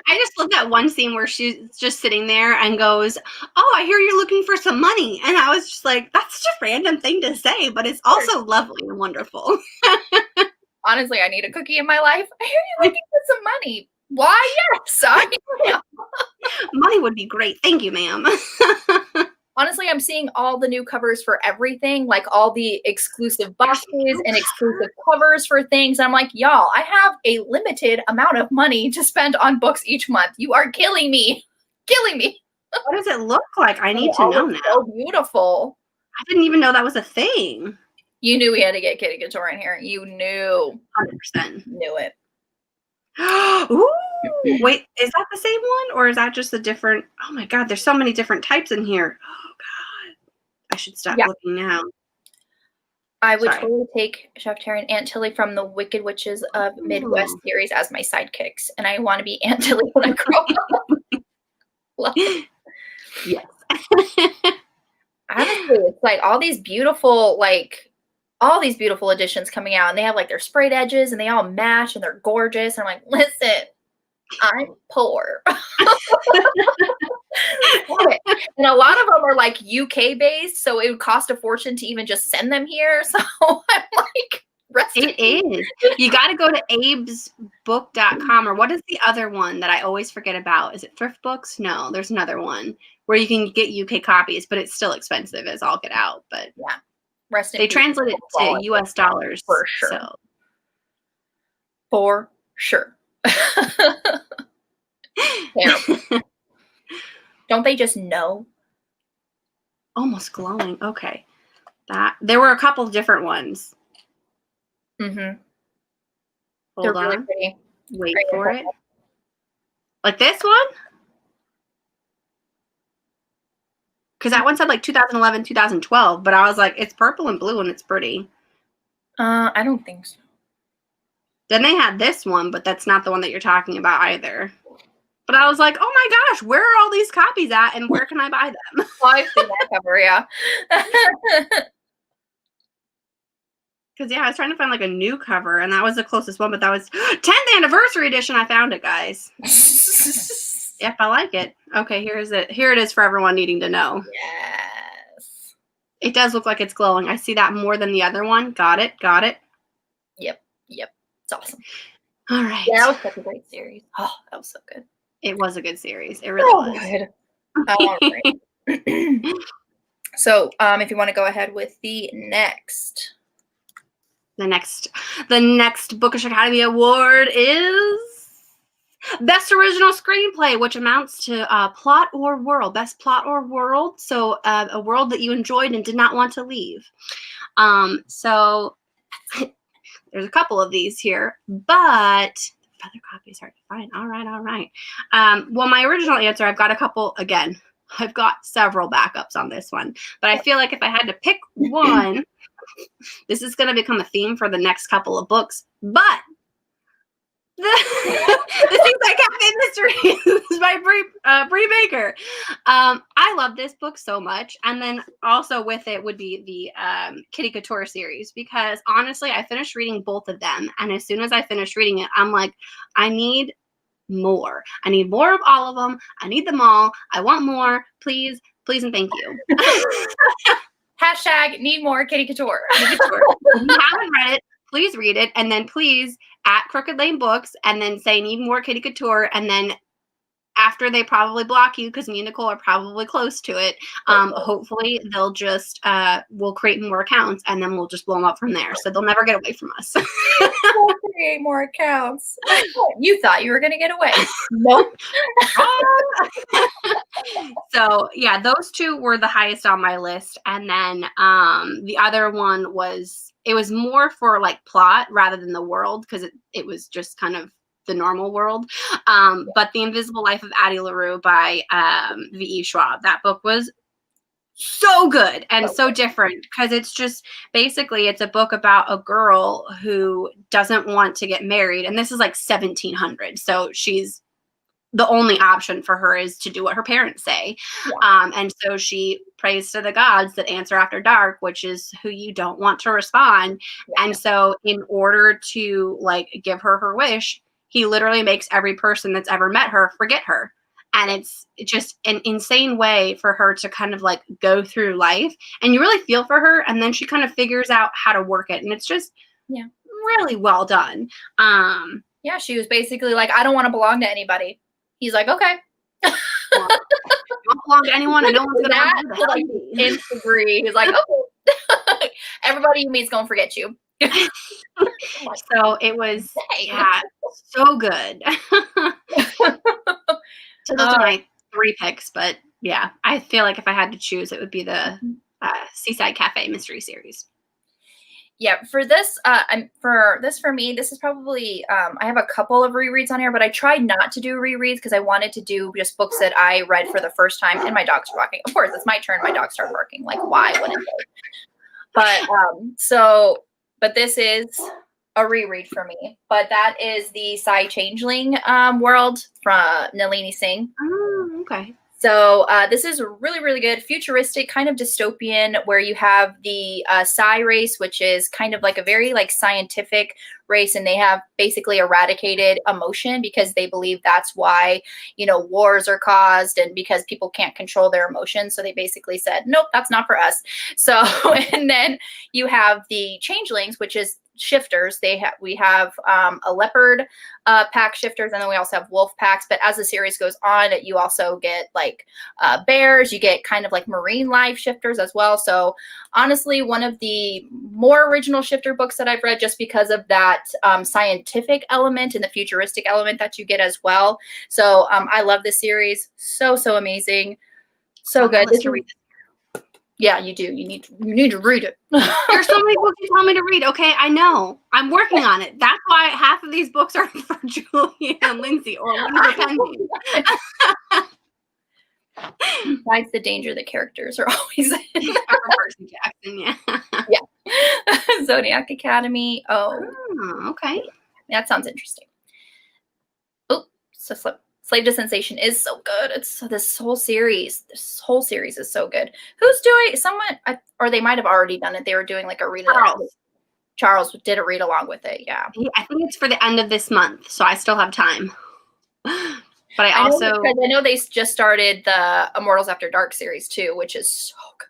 A: I just love that one scene where she's just sitting there and goes, "Oh, I hear you're looking for some money." And I was just like, that's just a random thing to say, but it's also lovely and wonderful.
B: Honestly, I need a Cookie in my life. I hear you're looking for some money. Why? Yes, I am.
A: Money would be great. Thank you, ma'am.
B: Honestly, I'm seeing all the new covers for everything, like all the exclusive boxes and exclusive covers for things. I'm like, y'all, I have a limited amount of money to spend on books each month. You are killing me. Killing me.
A: What does it look like? I need to know now.
B: So beautiful.
A: I didn't even know that was a thing.
B: You knew we had to get Kitty Couture in here. You knew.
A: 100%.
B: Knew it.
A: Ooh, wait, is that the same one or is that just a different? Oh my God, there's so many different types in here. Oh God, I should stop looking now.
B: I would totally take Shafter and Aunt Tilly from the Wicked Witches of Midwest series as my sidekicks, and I want to be Aunt Tilly when I grow up. Love it.
A: Yes.
B: Honestly, it's like all these beautiful editions coming out, and they have like their sprayed edges and they all match and they're gorgeous. And I'm like, listen, I'm poor. And a lot of them are like UK based, so it would cost a fortune to even just send them here. So I'm like,
A: it is. You got to go to abesbook.com, or what is the other one that I always forget about? Is it Thrift Books? No, there's another one where you can get UK copies, but it's still expensive as all get out. But
B: yeah,
A: they translate it to US dollars
B: for sure.
A: So.
B: For sure. Don't they just know?
A: Almost glowing. Okay. There were a couple different ones.
B: Mm-hmm.
A: Hold on. Really pretty. Wait for it. Like this one? Because that one said like 2011, 2012, but I was like, it's purple and blue and it's pretty.
B: I don't think so.
A: Then they had this one, but that's not the one that you're talking about either. But I was like, oh my gosh, where are all these copies at and where can I buy them?
B: Well, I've seen that cover, yeah.
A: Because, I was trying to find like a new cover and that was the closest one, but that was 10th anniversary edition. I found it, guys. Yep, I like it. Okay, here it is for everyone needing to know.
B: Yes.
A: It does look like it's glowing. I see that more than the other one. Got it.
B: Yep. It's awesome.
A: All right.
B: Yeah, that was such a great series. Oh, that was so good.
A: It was a good series. It really was.
B: Good. All right. So, if you want to go ahead with the next.
A: The next Bookish Academy Award is Best Original Screenplay, which amounts to plot or world. Best plot or world. So a world that you enjoyed and did not want to leave. So there's a couple of these here, but other copies hard to find. All right. Well, my original answer, I've got a couple again. I've got several backups on this one, but I feel like if I had to pick one, this is going to become a theme for the next couple of books. But the Seaside Cafe Mysteries by Bree Baker. I love this book so much, and then also with it would be the Kitty Couture series, because honestly, I finished reading both of them, and as soon as I finished reading it, I'm like, I need more. I need more of all of them. I need them all. I want more. Please, and thank you.
B: Hashtag need more Kitty Couture.
A: If you haven't read it, please read it, and then please at Crooked Lane Books, and then say need more Kitty Couture, and then after they probably block you, because me and Nicole are probably close to it, hopefully they'll just we'll create more accounts, and then we'll just blow them up from there, so they'll never get away from us.
B: We'll create more accounts. You thought you were gonna get away. Nope.
A: So yeah, those two were the highest on my list, and then the other one was, it was more for like plot rather than the world, because it was just kind of the normal world. But The Invisible Life of Addie LaRue by V.E. Schwab. That book was so good and so different, because it's just basically, it's a book about a girl who doesn't want to get married, and this is like 1700, so she's, the only option for her is to do what her parents say. And so she prays to the gods that answer after dark, which is who you don't want to respond. And so in order to like give her her wish, he literally makes every person that's ever met her forget her. And it's just an insane way for her to kind of like go through life, and you really feel for her, and then she kind of figures out how to work it, and it's just really well done.
B: Yeah, she was basically like, I don't want to belong to anybody. He's like, okay.
A: You don't belong to anyone, and no one's gonna want to
B: like agree. He's like, okay. Everybody you meet's gonna forget you.
A: So it was so good. So those are my three picks, but yeah, I feel like if I had to choose, it would be the Seaside Cafe mystery series.
B: Yeah, for this, for me, this is probably, I have a couple of rereads on here, but I tried not to do rereads because I wanted to do just books that I read for the first time, and my dogs are barking. Of course, it's my turn. My dogs start barking. Like, why wouldn't they? But this is a reread for me. But that is the Psy Changeling world from Nalini Singh.
A: Oh, okay.
B: So this is really, really good, futuristic, kind of dystopian, where you have the Psy race, which is kind of like a very like scientific race, and they have basically eradicated emotion because they believe that's why, you know, wars are caused, and because people can't control their emotions. So they basically said, nope, that's not for us. So, and then you have the changelings, which is shifters. We have a leopard pack shifters, and then we also have wolf packs. But as the series goes on, you also get like bears. You get kind of like marine life shifters as well. So honestly, one of the more original shifter books that I've read, just because of that scientific element and the futuristic element that you get as well. So I love this series. So amazing. So good. Yeah, you do. You need to read it.
A: There's so many books you tell me to read. Okay, I know. I'm working on it. That's why half of these books are for Julie and Lindsay, or Lindsay pending.
B: Besides the danger, the characters are always in.
A: Percy Jackson,
B: yeah. Zodiac Academy. Oh,
A: okay.
B: That sounds interesting. Oh, so Slave to Sensation is so good. It's this whole series. This whole series is so good. Who's doing someone? Or they might have already done it. They were doing like a read. Charles did a read along with it. Yeah.
A: I think it's for the end of this month, so I still have time. But I
B: know they just started the Immortals After Dark series too, which is so good.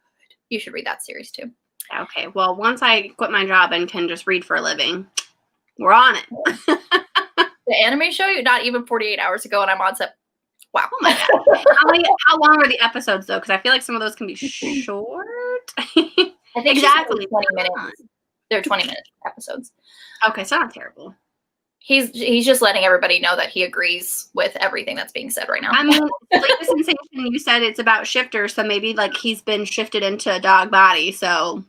B: You should read that series too.
A: Okay. Well, once I quit my job and can just read for a living, we're on it.
B: The anime show, not even 48 hours ago, and I'm on set Wow.
A: Oh my god. How long are the episodes though? Because I feel like some of those can be short.
B: I think
A: exactly
B: 20 minutes. They're 20-minute episodes.
A: Okay, so not terrible.
B: He's just letting everybody know that he agrees with everything that's being said right now.
A: I mean, Sleepless Sensation, you said it's about shifters, so maybe like he's been shifted into a dog body, so.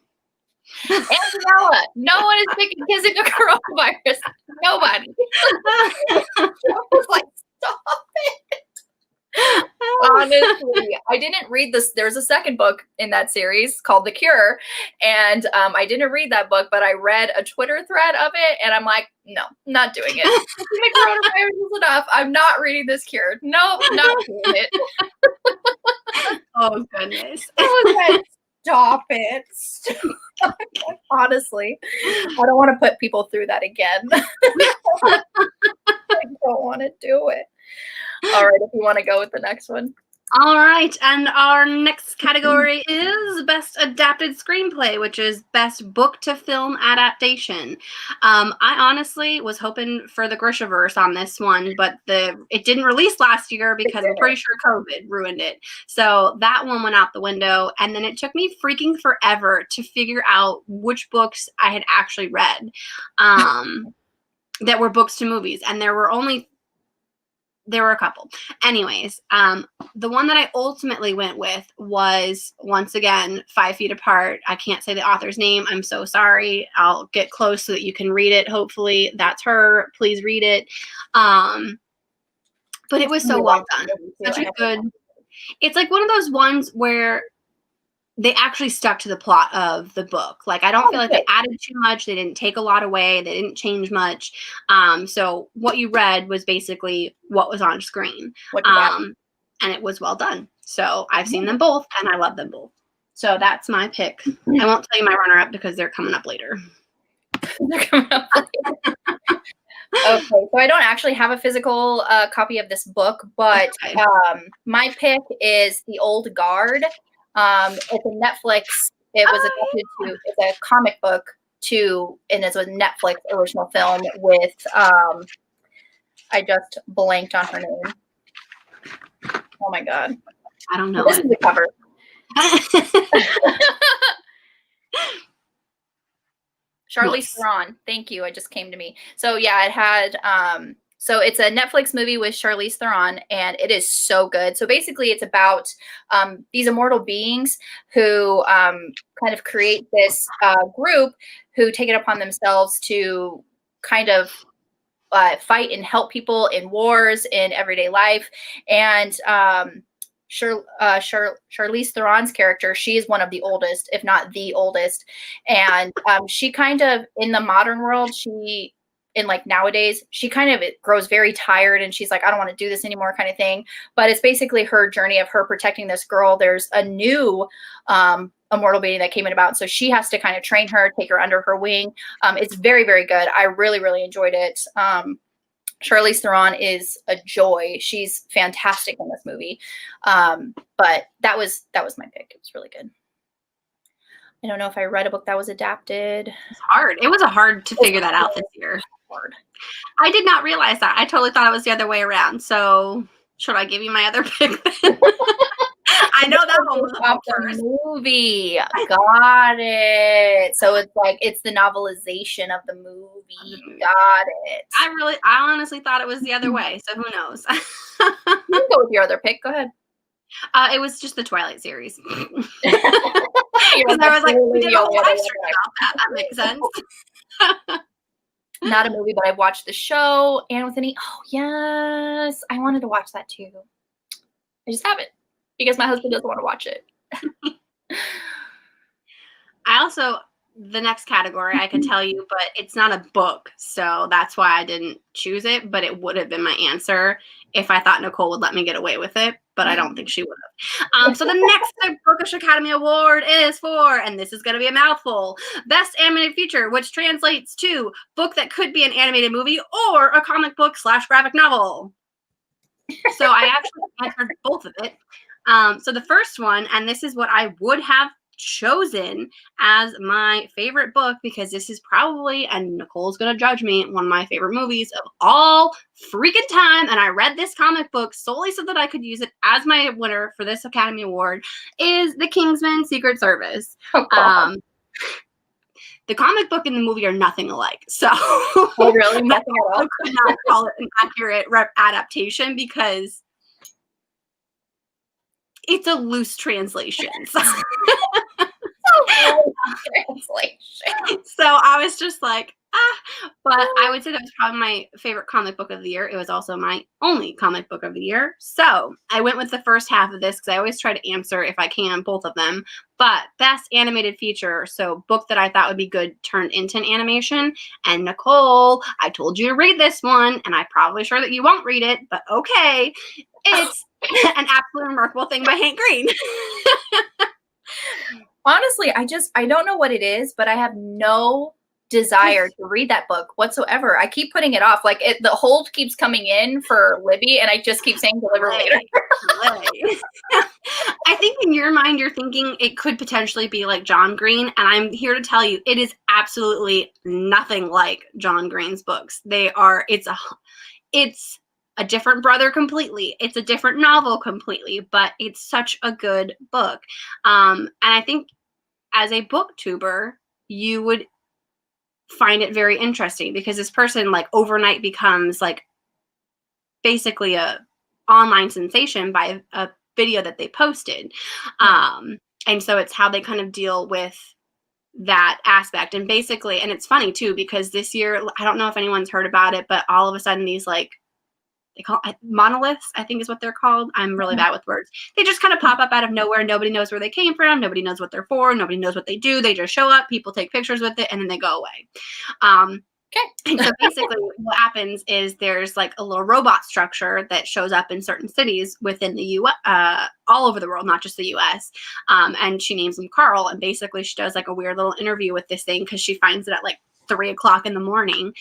B: Angela, no one is taking kids into coronavirus. Nobody. I was like, stop it. Honestly, I didn't read this. There's a second book in that series called The Cure, and I didn't read that book, but I read a Twitter thread of it, and I'm like, no, not doing it. The coronavirus is enough. I'm not reading this Cure. No, not doing it.
A: Oh goodness.
B: Stop it. Honestly, I don't want to put people through that again. I don't want to do it. All right, if you want to go with the next one.
A: All right, and our next category is Best Adapted Screenplay, which is Best Book to Film Adaptation. I honestly was hoping for the Grishaverse on this one, but it didn't release last year because I'm pretty sure COVID ruined it. So that one went out the window, and then it took me freaking forever to figure out which books I had actually read that were books to movies, and there were a couple. Anyways, the one that I ultimately went with was, once again, 5 Feet Apart. I can't say the author's name. I'm so sorry. I'll get close so that you can read it. Hopefully that's her. Please read it. But it was so well done. Such a good. It's like one of those ones where they actually stuck to the plot of the book. Like, I don't feel like they added too much. They didn't take a lot away. They didn't change much. So what you read was basically what was on screen. And it was well done. So I've seen them both, and I love them both. So that's my pick. I won't tell you my runner-up because they're coming up later.
B: Okay, so I don't actually have a physical copy of this book, but my pick is The Old Guard. It's a Netflix. It was adapted to. It's a comic book too, and it's a Netflix original film with. I just blanked on her name. Oh my god!
A: I don't know.
B: This is the cover. Charlize Theron. Thank you. It just came to me. So yeah, it had. So it's a Netflix movie with Charlize Theron, and it is so good. So basically, it's about these immortal beings who kind of create this group who take it upon themselves to kind of fight and help people in wars in everyday life. And Charlize Theron's character, she is one of the oldest, if not the oldest. And she kind of, in the modern world, nowadays, she kind of grows very tired and she's like, I don't want to do this anymore kind of thing. But it's basically her journey of her protecting this girl. There's a new immortal being that came in about. So she has to kind of train her, take her under her wing. It's very, very good. I really, really enjoyed it. Charlize Theron is a joy. She's fantastic in this movie. But that was my pick. It was really good. I don't know if I read a book that was adapted.
A: It's hard. It was hard to figure that out this year.
B: Hard.
A: I did not realize that. I totally thought it was the other way around. So should I give you my other pick? I know that one was off first.
B: Movie. Got it. So it's the novelization of the movie. Got it.
A: I honestly thought it was the other way. So who knows?
B: You can go with your other pick. Go ahead.
A: It was just the Twilight series. Because I was like, we did a whole live stream about that. That makes sense.
B: Not a movie, but I've watched the show. And Anthony. Oh yes, I wanted to watch that too. I just haven't because my husband doesn't want to watch it.
A: The next category I could tell you, but it's not a book, so that's why I didn't choose it, but it would have been my answer if I thought Nicole would let me get away with it, but I don't think she would have. So the next Bookish Academy Award is for, and this is going to be a mouthful, Best Animated Feature, which translates to book that could be an animated movie or a comic book / graphic novel. So I actually answered both of it. So the first one, and this is what I would have chosen as my favorite book because this is probably, and Nicole's gonna judge me, one of my favorite movies of all freaking time, and I read this comic book solely so that I could use it as my winner for this Academy Award, is The Kingsman: Secret Service. The comic book and the movie are nothing alike, so
B: oh really, nothing at all.
A: I could not call it an accurate adaptation because it's a loose translation. So I was just like, but I would say that was probably my favorite comic book of the year. It was also my only comic book of the year. So I went with the first half of this because I always try to answer, if I can, both of them. But best animated feature, so book that I thought would be good turned into an animation. And Nicole, I told you to read this one, and I'm probably sure that you won't read it, but okay. It's An Absolutely Remarkable Thing by Hank Green.
B: Honestly, I don't know what it is, but I have no desire to read that book whatsoever. I keep putting it off. Like the hold keeps coming in for Libby, and I just keep saying deliver later.
A: I think in your mind, you're thinking it could potentially be like John Green, and I'm here to tell you it is absolutely nothing like John Green's books. It's a different brother completely. It's a different novel completely, but it's such a good book. And I think as a booktuber, you would find it very interesting because this person like overnight becomes like basically a online sensation by a video that they posted. And so it's how they kind of deal with that aspect. And basically, and it's funny too, because this year, I don't know if anyone's heard about it, but all of a sudden these like, they call it monoliths, I think is what they're called. I'm really bad with words. They just kind of pop up out of nowhere. Nobody knows where they came from. Nobody knows what they're for. Nobody knows what they do. They just show up. People take pictures with it, and then they go away.
B: Okay.
A: And so basically what happens is there's like a little robot structure that shows up in certain cities within the U.S., all over the world, not just the U.S. And she names him Carl. And basically she does like a weird little interview with this thing because she finds it at like 3:00 in the morning.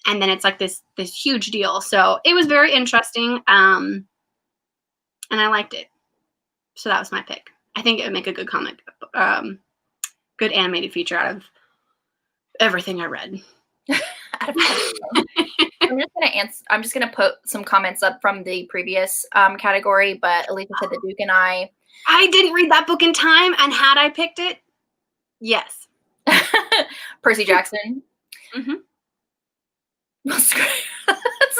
A: And then it's like this huge deal. So it was very interesting. And I liked it. So that was my pick. I think it would make a good comic, good animated feature out of everything I read.
B: I'm just gonna put some comments up from the previous category, but Alicia said the Duke and I
A: didn't read that book in time, and had I picked it, yes.
B: Percy Jackson.
A: Mm-hmm.
B: It's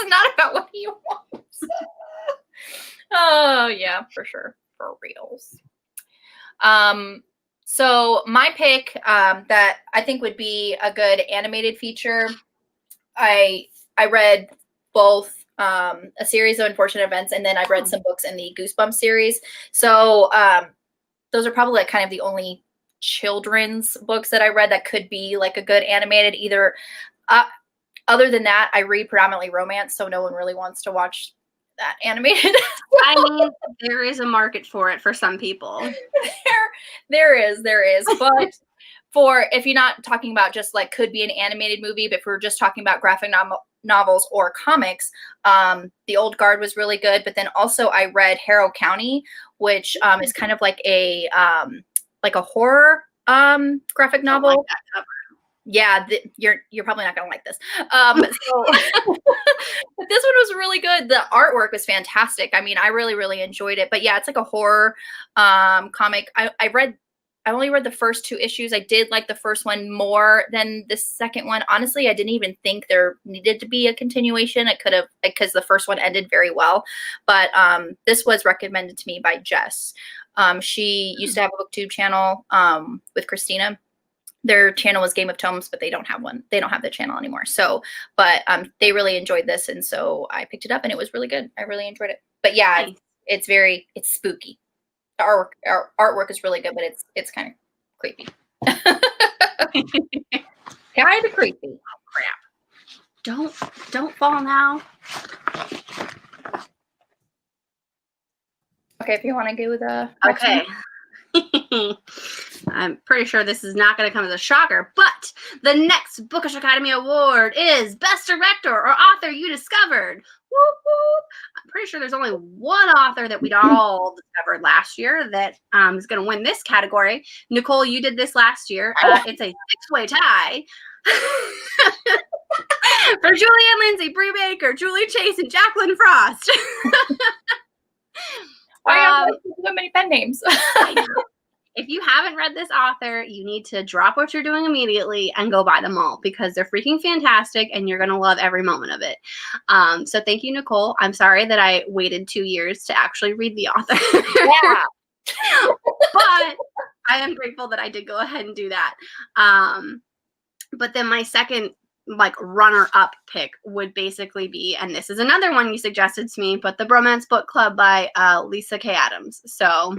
B: not about what he wants. Oh yeah, for sure, for reals. So my pick that I think would be a good animated feature, I read both a series of Unfortunate Events, and then I've read some books in the Goosebumps series. So those are probably like kind of the only children's books that I read that could be like a good animated either. Other than that, I read predominantly romance, so no one really wants to watch that animated.
A: I mean, there is a market for it for some people.
B: There is. But for, if you're not talking about just like could be an animated movie, but if we're just talking about graphic novels or comics, The Old Guard was really good. But then also I read Harrow County, which is kind of like a horror graphic novel.
A: I like that cover.
B: Yeah, you're probably not gonna like this. But this one was really good. The artwork was fantastic. I mean, I really, really enjoyed it. But yeah, it's like a horror comic. I only read the first 2 issues. I did like the first one more than the second one. Honestly, I didn't even think there needed to be a continuation. It could have, because the first one ended very well. But this was recommended to me by Jess. She used to have a BookTube channel with Christina. Their channel was Game of Tomes, but they don't have one. They don't have the channel anymore. So, but they really enjoyed this, and so I picked it up, and it was really good. I really enjoyed it. But yeah, it's spooky. The artwork is really good, but it's kind of creepy. Kind of creepy.
A: Oh, crap! Don't fall now.
B: Okay, if you want to go with the
A: okay. I'm pretty sure this is not going to come as a shocker, but the next Bookish Academy Award is Best Director or Author You Discovered. Whoop, whoop. I'm pretty sure there's only one author that we'd all discovered last year that is going to win this category. Nicole, you did this last year. It's a 6-way tie for Julianne Lindsay, Brie Baker, Julie Chase, and Jacqueline Frost.
B: Why so many pen names?
A: If you haven't read this author, you need to drop what you're doing immediately and go buy them all because they're freaking fantastic and you're going to love every moment of it. So thank you, Nicole. I'm sorry that I waited 2 years to actually read the author.
B: Yeah.
A: But I am grateful that I did go ahead and do that. But then my second runner-up pick would basically be, and this is another one you suggested to me, but the Bromance Book Club by Lisa K. Adams. So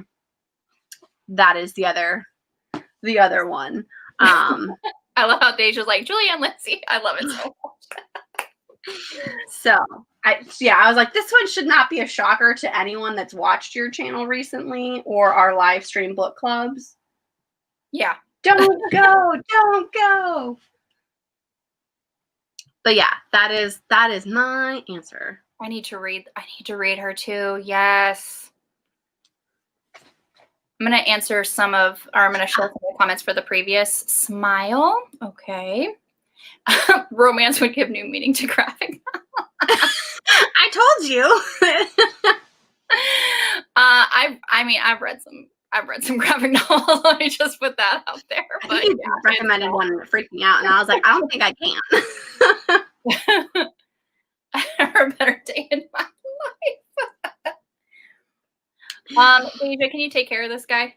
A: that is the other one.
B: I love how Deja's like, Julianne Lindsay. I love it so much.
A: So I was like, this one should not be a shocker to anyone that's watched your channel recently or our live stream book clubs.
B: Yeah.
A: Don't go. But yeah, that is my answer.
B: I need to read her too. Yes. I'm going to answer I'm going to share some of the comments for the previous. Smile. Okay. Romance would give new meaning to graphic.
A: I told you.
B: I've read some graphic novels. Let me just put that out there. But
A: you recommended one and it freaked me out, and I was like, I don't think I can.
B: A better day in my life. Deja, can you take care of this guy?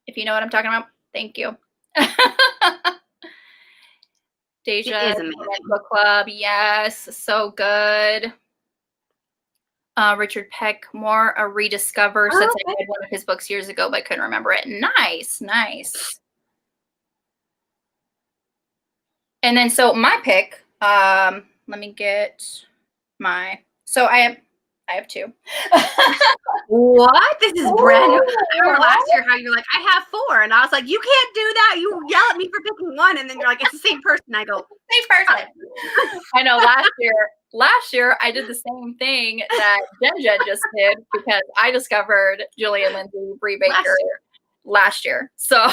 B: If you know what I'm talking about, thank you. Deja
A: is amazing.
B: Book Club, yes, so good. Richard Peckmore, a rediscover, since I read one of his books years ago, but couldn't remember it. Nice. And then, so my pick, let me get so I have two.
A: What? This is brand new. I remember last year how you're like, I have 4. And I was like, you can't do that. You yell at me for picking one. And then you're like, it's the same person. I go,
B: same person. I know last year I did the same thing that Jen just did because I discovered Julianne Lindsay, Brie Baker last year. So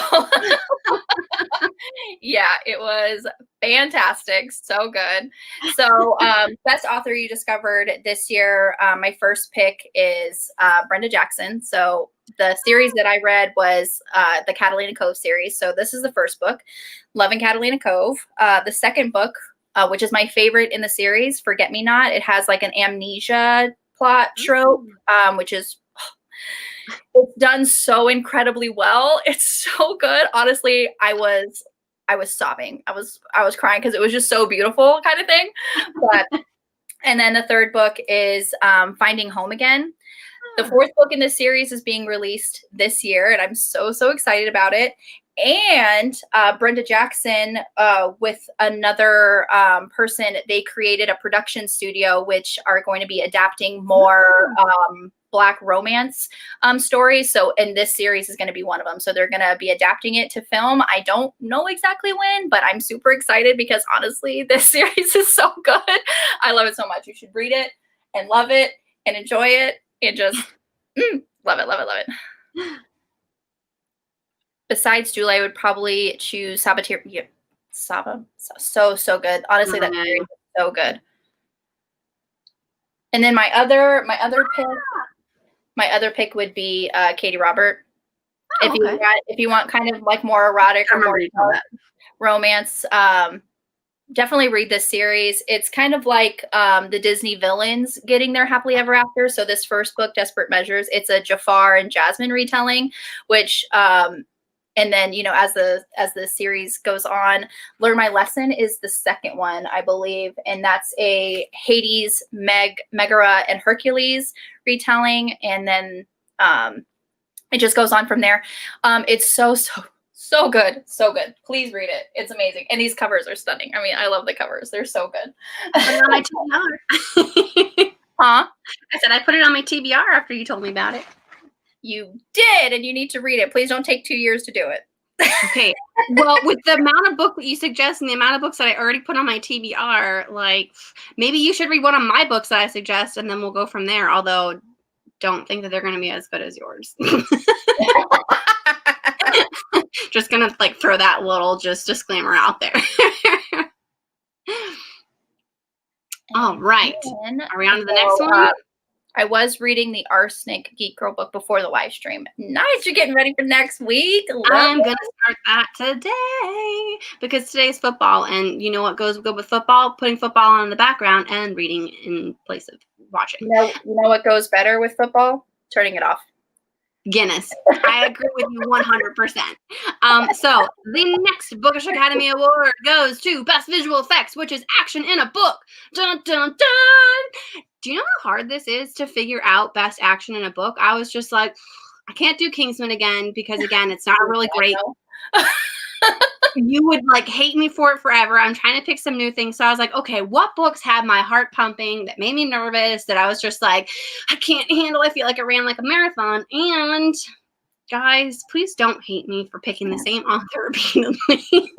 B: yeah, it was fantastic. So good. So best author you discovered this year. My first pick is Brenda Jackson. So the series that I read was the Catalina Cove series. So this is the first book, Love in Catalina Cove. The second book, which is my favorite in the series, Forget Me Not. It has like an amnesia plot trope, which is it's done so incredibly well. It's so good. Honestly, I was sobbing. I was crying because it was just so beautiful, kind of thing. But and then the third book is Finding Home Again. The fourth book in this series is being released this year, and I'm so excited about it. And Brenda Jackson, with another person, they created a production studio which are going to be adapting more Black romance stories. So, and this series is going to be one of them. So they're going to be adapting it to film. I don't know exactly when, but I'm super excited because honestly, this series is so good. I love it so much. You should read it and love it and enjoy it and just love it. Besides Julie, I would probably choose Saboteur. Yeah, Saba. So good. Honestly, that series is so good. And then my other pick would be Katie Robert. If you want kind of like more erotic or more romance, definitely read this series. It's kind of like the Disney villains getting their happily ever after. So this first book, Desperate Measures, it's a Jafar and Jasmine retelling, which and then, you know, as the series goes on, Learn My Lesson is the second one, I believe. And that's a Hades, Megara, and Hercules retelling. And then it just goes on from there. It's so good. So good. Please read it. It's amazing. And these covers are stunning. I mean, I love the covers. They're so good.
A: I put it on my TBR.
B: Huh?
A: I said I put it on my TBR after you told me about it.
B: You did, and you need to read it. Please don't take 2 years to do it.
A: Okay. Well, with the amount of book that you suggest and the amount of books that I already put on my TBR, like maybe you should read one of my books that I suggest, and then we'll go from there. Although, don't think that they're going to be as good as yours. Just gonna like throw that little just disclaimer out there. All right. Are we on to the next one?
B: I was reading the Arsenic Geek Girl book before the live stream. Nice, you're getting ready for next week.
A: I'm going to start that today because today's football. And you know what goes good with football? Putting football on in the background and reading in place of watching.
B: You know what goes better with football? Turning it off.
A: Guinness. I agree with you 100%. So the next Bookish Academy Award goes to Best Visual Effects, which is action in a book. Dun, dun, dun. Do you know how hard this is to figure out best action in a book? I was just like, I can't do Kingsman again because, again, it's not really great. You would like hate me for it forever. I'm trying to pick some new things. So I was like, okay, what books had my heart pumping that made me nervous, that I was just like, I can't handle. I feel like I ran like a marathon. And guys, please don't hate me for picking the same author repeatedly.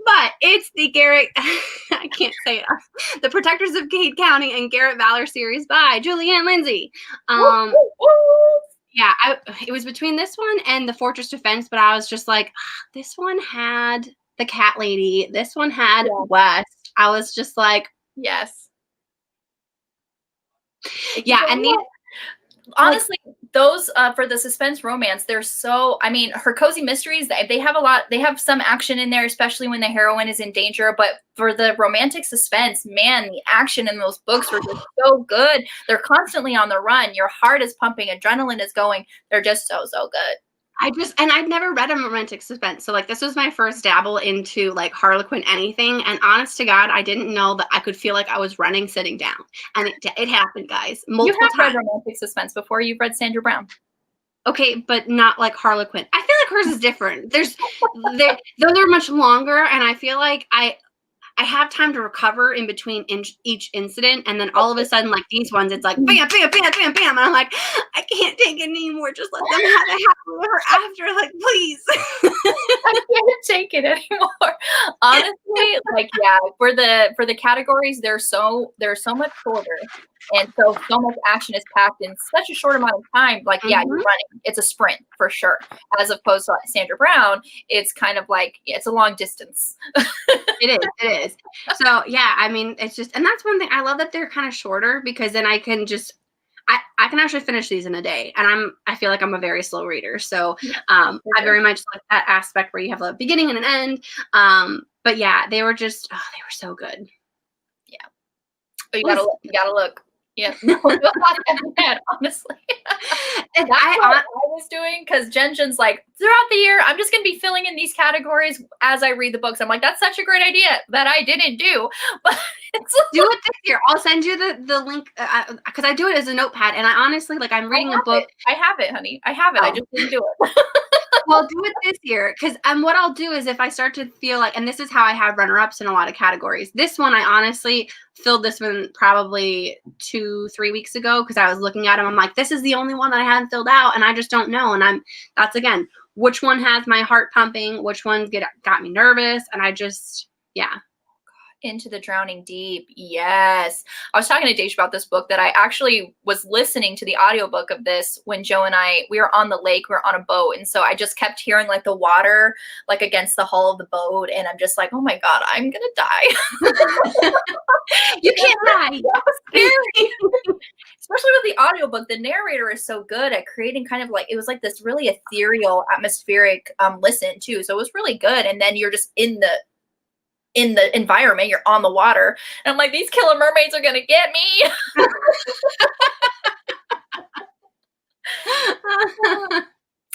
A: But it's the Garrett, I can't say it. The Protectors of Cade County and Garrett Valor series by Julianne Lindsay. Yeah, it was between this one and The Fortress Defense, but I was just like, this one had the cat lady. This one had West. I was just like,
B: yes.
A: Yeah, and these
B: honestly, those for the suspense romance, they're so, I mean, her cozy mysteries, they have some action in there, especially when the heroine is in danger. But for the romantic suspense, man, the action in those books were just so good. They're constantly on the run. Your heart is pumping, adrenaline is going. They're just so good.
A: I'd never read a romantic suspense. So like this was my first dabble into like Harlequin anything. And honest to God, I didn't know that I could feel like I was running sitting down. And it happened, guys, multiple times.
B: Read romantic suspense before. You've read Sandra Brown.
A: Okay, but not like Harlequin. I feel like hers is different. Those are much longer, and I feel like I have time to recover in between each incident, and then all of a sudden, like these ones, it's like bam, bam, bam, bam, bam, and I'm like, I can't take it anymore. Just let them have it happen with her after, like, please.
B: I can't take it anymore. Honestly, like, yeah, for the categories, they're so much shorter, and so much action is packed in such a short amount of time. Like, yeah, you're running. It's a sprint for sure. As opposed to like Sandra Brown, it's kind of like it's a long distance.
A: It is. So yeah, I mean, it's just, and that's one thing I love that they're kind of shorter because then I can just, I can actually finish these in a day, and I feel like I'm a very slow reader. So I very much like that aspect where you have a beginning and an end. But yeah, they were just, they were so good.
B: Yeah. But you gotta look. Yeah, no, honestly. That's what I was doing, because Jen's like, throughout the year, I'm just going to be filling in these categories as I read the books. I'm like, that's such a great idea that I didn't do. But
A: do it this year. I'll send you the link, because I do it as a notepad, and I honestly, like, I'm reading a book.
B: I have it, honey. I have it. I just didn't do it.
A: Well, do it this year, because what I'll do is if I start to feel like, and this is how I have runner-ups in a lot of categories. This one, I honestly filled this one probably 2-3 weeks ago because I was looking at them. I'm like, this is the only one that I haven't filled out, and I just don't know. And that's again, which one has my heart pumping, which ones got me nervous, and I just, yeah.
B: Into the Drowning Deep. Yes. I was talking to Dave about this book that I actually was listening to the audiobook of this when Joe and we were on the lake, we were on a boat. And so I just kept hearing like the water, like against the hull of the boat. And I'm just like, oh my God, I'm going to die.
A: You can't die.
B: Especially with the audiobook, the narrator is so good at creating kind of like, it was like this really ethereal, atmospheric listen too. So it was really good. And then you're just in the environment, you're on the water, and I'm like, these killer mermaids are gonna get me.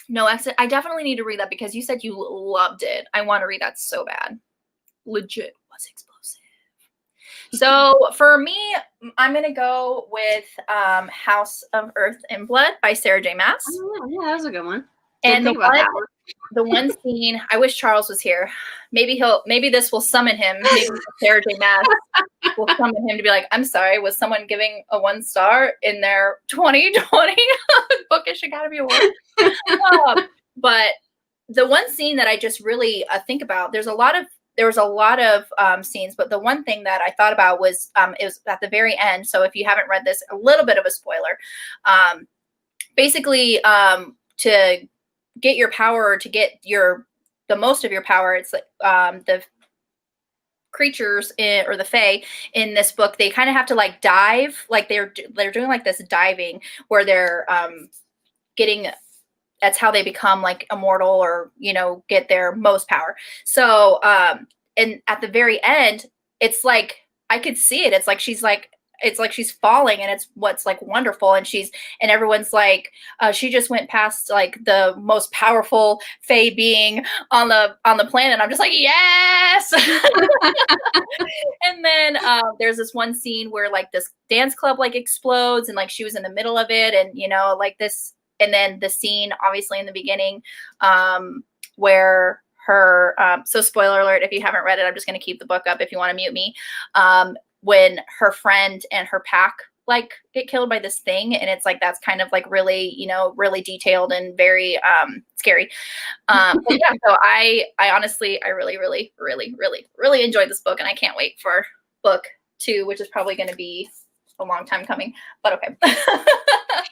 B: No, I definitely need to read that because you said you loved it. I want to read that so bad. Legit was explosive. So for me, I'm gonna go with House of Earth and Blood by Sarah J. Maas.
A: Oh, yeah, that was a good one.
B: And the one scene, I wish Charles was here. Maybe this will summon him. Maybe Sarah J. Maas will summon him to be like, I'm sorry, was someone giving a 1 star in their 2020 Bookish Academy Award? But the one scene that I just really think about, there was a lot of scenes, but the one thing that I thought about was it was at the very end. So if you haven't read this, a little bit of a spoiler. Basically, to get your power, or to get the most of your power, it's like the creatures or the Fae in this book, they kind of have to like dive, like they're doing like this diving where they're getting. That's how they become like immortal, or, you know, get their most power. So, and at the very end, it's like, I could see it. It's like she's falling, and it's what's like wonderful. And everyone's like, she just went past like the most powerful Fae being on the planet. I'm just like, yes. And then there's this one scene where like this dance club like explodes, and like she was in the middle of it, and, you know, like this. And then the scene, obviously, in the beginning, where her, so spoiler alert, if you haven't read it, I'm just going to keep the book up if you want to mute me. When her friend and her pack, like, get killed by this thing. And it's like, that's kind of like really, you know, really detailed and very scary. But yeah, so I honestly, I really, really, really, really, really enjoyed this book. And I can't wait for book 2, which is probably going to be a long time coming, but okay.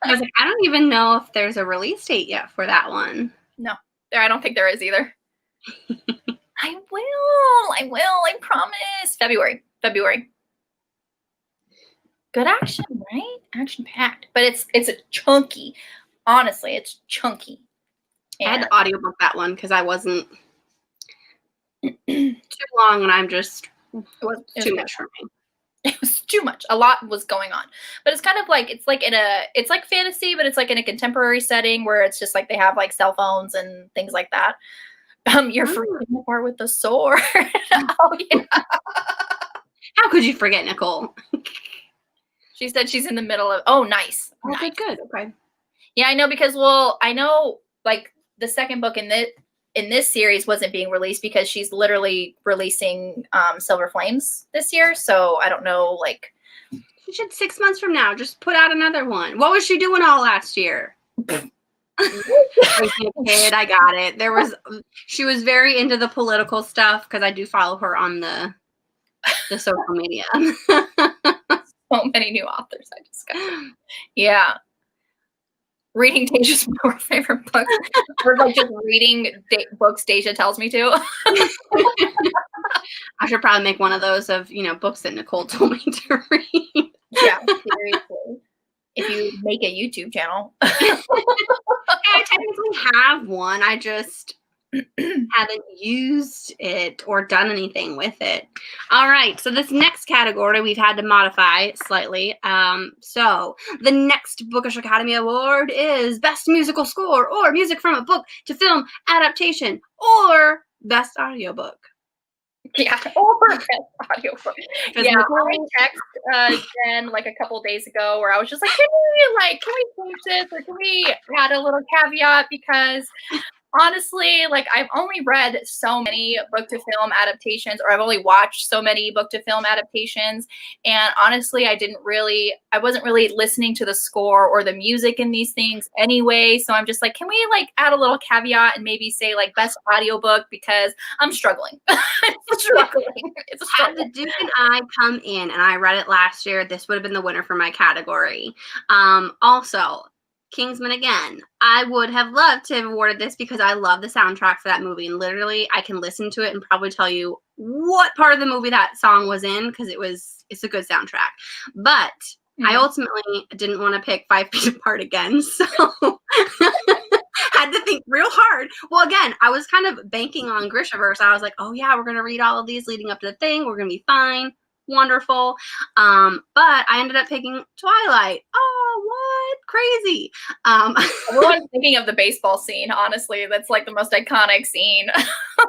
A: I was like, I don't even know if there's a release date yet for that one.
B: No, I don't think there is either. I will, I promise. February. Good action, right? Action packed, but it's a chunky. Honestly, it's chunky.
A: And I had to audiobook that one because I wasn't too long, and I'm just it was too much for me.
B: It was too much. A lot was going on, but it's kind of like, it's like fantasy, but it's like in a contemporary setting where it's just like they have like cell phones and things like that. You're freaking apart with the sword. Oh yeah.
A: How could you forget, Nicole?
B: She said she's in the middle of. Oh, nice.
A: Okay, good. Okay.
B: Yeah, I know, because I know like the second book in this series wasn't being released because she's literally releasing Silver Flames this year. So I don't know, like,
A: she should 6 months from now just put out another one. What was she doing all last year? Kid, I got it. She was very into the political stuff because I do follow her on the social media.
B: So many new authors I just got. Yeah. Reading Deja's more favorite books, or like just reading books Deja tells me to.
A: I should probably make one of those of, you know, books that Nicole told me to read.
B: Yeah, seriously. If you make a YouTube channel.
A: I technically have one. I just haven't used it or done anything with it. All right, so this next category we've had to modify slightly. So the next Bookish Academy Award is Best Musical Score, or Music from a Book to Film Adaptation, or Best Audiobook.
B: Yeah, or Best Audiobook. Yeah, I texted Jen like a couple days ago where I was just like, can we change this, or can we add a little caveat, because honestly, like, I've only read so many book to film adaptations, or I've only watched so many book to film adaptations. And honestly, I wasn't really listening to the score or the music in these things anyway. So I'm just like, can we like add a little caveat and maybe say like best audiobook, because I'm struggling. It's struggling. It's a struggle.
A: Had the Duke and I come in and I read it last year, this would have been the winner for my category. Also, Kingsman again. I would have loved to have awarded this because I love the soundtrack for that movie, and literally I can listen to it and probably tell you what part of the movie that song was in, because it's a good soundtrack. But I ultimately didn't want to pick 5 Feet Apart again, so had to think real hard. Well, again, I was kind of banking on Grishaverse. I was like, oh yeah, we're gonna read all of these leading up to the thing. We're gonna be fine. Wonderful. But I ended up picking Twilight. Oh, what? Crazy.
B: Everyone's thinking of the baseball scene, honestly. That's like the most iconic scene.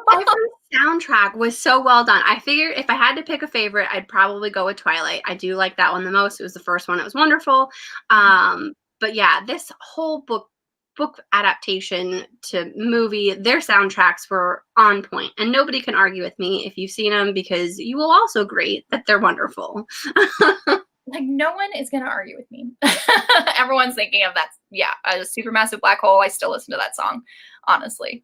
A: Every soundtrack was so well done. I figured if I had to pick a favorite, I'd probably go with Twilight. I do like that one the most. It was the first one. It was wonderful. But yeah, this whole book adaptation to movie, their soundtracks were on point, and nobody can argue with me if you've seen them, because you will also agree that they're wonderful.
B: Like, no one is gonna argue with me. Everyone's thinking of that. Yeah, a Supermassive Black Hole. I still listen to that song, honestly.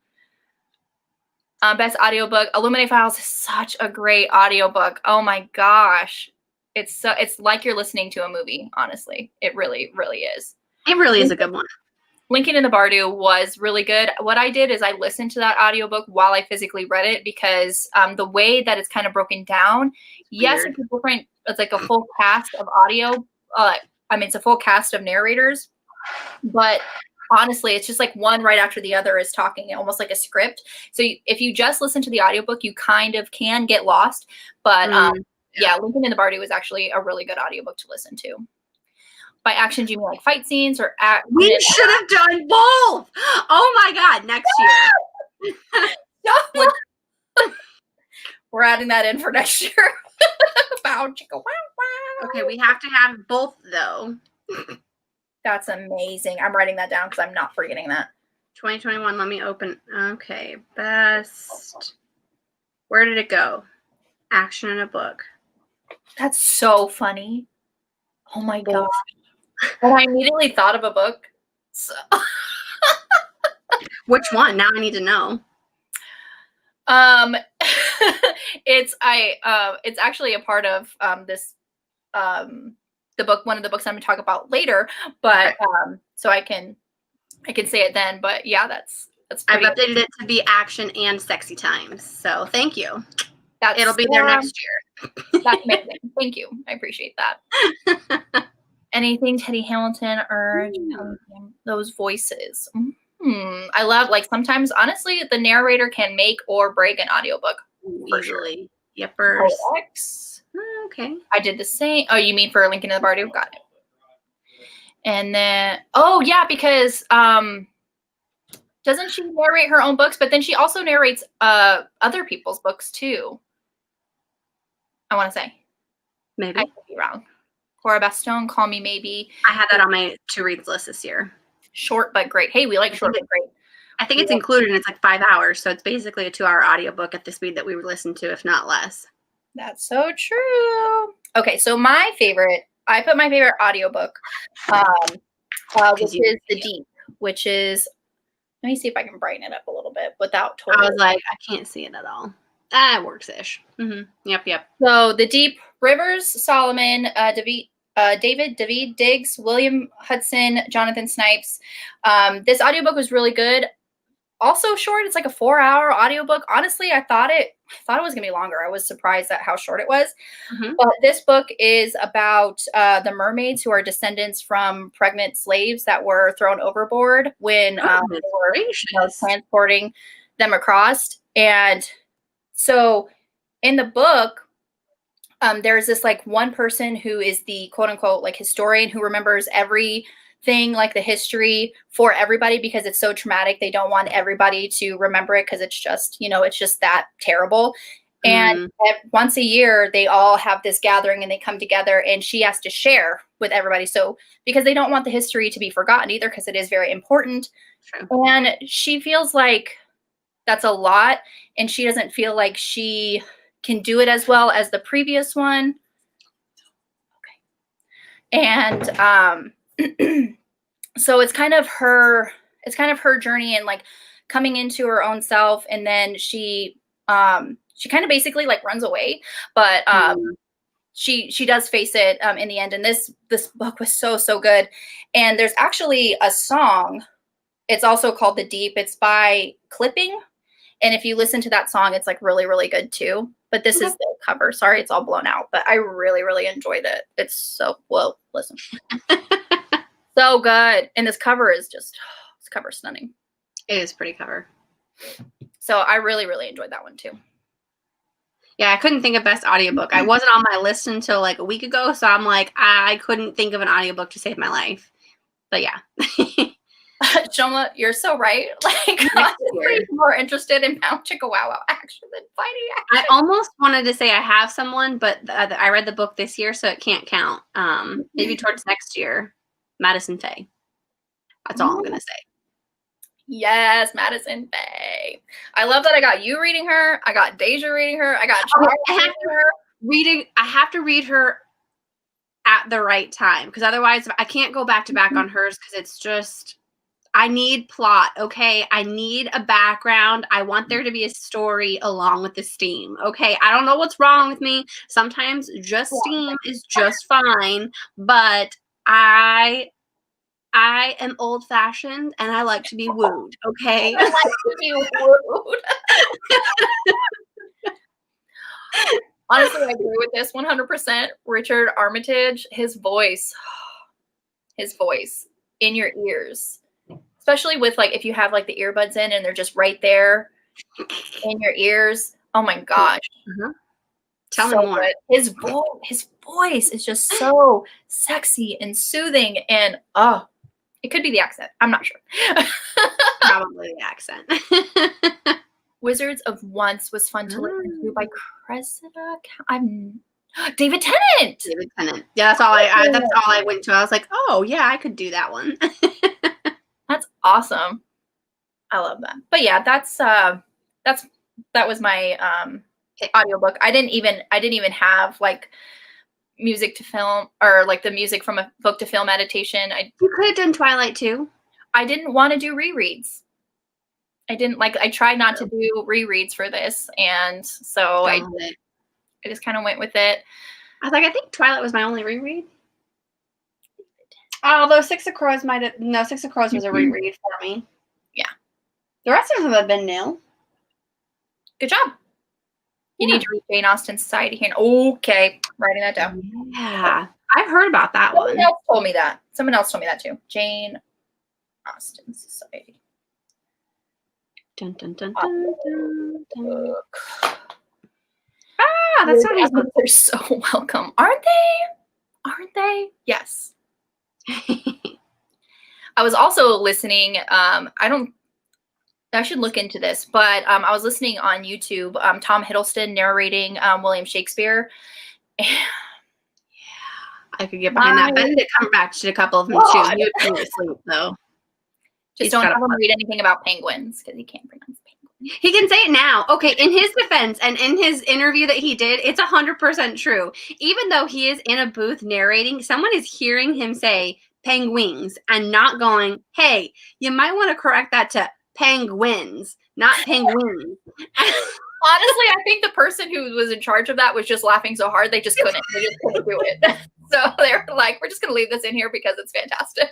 B: Best audiobook, Illuminate Files is such a great audiobook. Oh my gosh. It's like you're listening to a movie, honestly. It really, really is.
A: It really is a good one.
B: Lincoln in the Bardu was really good. What I did is I listened to that audiobook while I physically read it because the way that it's kind of broken down, yes, it's different. It's like a full cast of audio. It's a full cast of narrators, but honestly, it's just like one right after the other is talking, almost like a script. So if you just listen to the audiobook, you kind of can get lost. But yeah, Lincoln in the Bardu was actually a really good audiobook to listen to. By action, do you mean like fight scenes or
A: we should have done both. Oh my God, next year.
B: We're adding that in for next year. Bow, chicka, wow, wow.
A: Okay, we have to have both though.
B: That's amazing. I'm writing that down because I'm not forgetting that.
A: 2021, let me open. Okay, best. Where did it go? Action in a book.
B: That's so funny. Oh my God. And I immediately thought of a book. So.
A: Which one? Now I need to know.
B: It's actually a part of this the book, one of the books I'm going to talk about later, but okay. So I can say it then, but yeah, that's pretty.
A: I've updated it to be action and sexy times. So thank you. It'll be there next year.
B: That's amazing. Thank you. I appreciate that. Anything Teddy Hamilton or those voices. I love, like, sometimes honestly the narrator can make or break an audiobook.
A: Usually. Yepers. Okay.
B: I did the same. Oh, you mean for Lincoln in the Bardu? Got it. And then, oh yeah, because doesn't she narrate her own books? But then she also narrates other people's books too. I want to say.
A: Maybe.
B: I could be wrong. Cora Bastone, Call Me Maybe.
A: I had that on my to-reads list this year.
B: Short but great. Hey, we like short but great.
A: I think it's included and it's like 5 hours. So it's basically a 2-hour audiobook at the speed that we would listen to, if not less.
B: That's so true. Okay, so my favorite, I put my favorite audiobook, which is The Deep, which is, let me see if I can brighten it up a little bit without totally.
A: I was like, I can't see it at all. That works-ish. Yep.
B: So The Deep, Rivers, Solomon, David Diggs, William Hudson, Jonathan Snipes. This audiobook was really good. Also short. It's like a 4-hour audiobook. Honestly, I thought it was gonna be longer. I was surprised at how short it was. But this book is about the mermaids who are descendants from pregnant slaves that were thrown overboard when they were transporting them across. And so in the book, there's this like one person who is the quote unquote like historian who remembers everything, like the history for everybody, because it's so traumatic. They don't want everybody to remember it because it's just, it's just that terrible. And once a year, they all have this gathering and they come together and she has to share with everybody. So because they don't want the history to be forgotten either, because it is very important. True. And she feels like that's a lot. And she doesn't feel like she can do it as well as the previous one. Okay. And, so it's kind of her journey and like coming into her own self. And then she kind of basically like runs away, but she does face it in the end. And this book was so good. And there's actually a song. It's also called The Deep. It's by Clipping. And if you listen to that song, it's like really, really good too. But this is the cover. Sorry, it's all blown out, but I really, really enjoyed it. It's so, well, listen. So good. And this cover is just, this cover is stunning.
A: It is pretty cover.
B: So I really, really enjoyed that one too.
A: Yeah, I couldn't think of best audiobook. I wasn't on my list until like a week ago. So I'm like, I couldn't think of an audiobook to save my life. But yeah.
B: Shoma, you're so right. Like, I'm more interested in Mount Chickawawa action than fighting action.
A: I almost wanted to say I have someone, but I read the book this year, so it can't count. Maybe towards next year. Madison Faye. That's all I'm going to say.
B: Yes, Madison Faye. I love that I got you reading her. I got Deja reading her. I got
A: I have to read her at the right time, because otherwise I can't go back to back on hers, because it's just, I need plot, okay? I need a background. I want there to be a story along with the steam, okay? I don't know what's wrong with me. Sometimes just steam is just fine, but I am old-fashioned and I like to be wooed, okay?
B: I like to be wooed. Honestly, I agree with this 100%. Richard Armitage, his voice in your ears, especially with like if you have like the earbuds in and they're just right there in your ears. Oh my gosh.
A: Tell me more.
B: Good. His voice is just so sexy and soothing, and it could be the accent. I'm not sure.
A: Probably the accent.
B: Wizards of Once was fun to listen to by Cressida. David Tennant.
A: David Tennant. Yeah, that's all I went to. I was like, oh yeah, I could do that one.
B: That's awesome. I love that. But yeah, that was my audiobook. I didn't even have like music to film or like the music from a book to film adaptation.
A: You could have done Twilight too.
B: I didn't want to do rereads. I tried not to do rereads for this, and so I just kind of went with it.
A: I was like, I think Twilight was my only reread. Although Six of Crows was a reread for me. Yeah. The rest of them have been new.
B: Good job. You need to read Jane Austen Society here. Okay, writing that down.
A: Yeah, I've heard about that one.
B: Someone else told me that too. Jane Austen Society.
A: Dun, dun, dun, dun, dun, dun. That's not
B: good. They're so welcome, aren't they? Yes. I was also listening. I should look into this, but I was listening on YouTube. Tom Hiddleston narrating William Shakespeare.
A: Yeah, I could get behind that. Benedict Cumberbatch did a couple of them too. He would fall asleep though.
B: Just don't have him read anything about penguins because he can't pronounce penguins.
A: He can say it now. Okay, in his defense and in his interview that he did, it's 100% true. Even though he is in a booth narrating, someone is hearing him say penguins and not going, hey, you might want to correct that to penguins, not penguins.
B: Honestly, I think the person who was in charge of that was just laughing so hard they just couldn't do it. So they're like, we're just going to leave this in here because it's fantastic.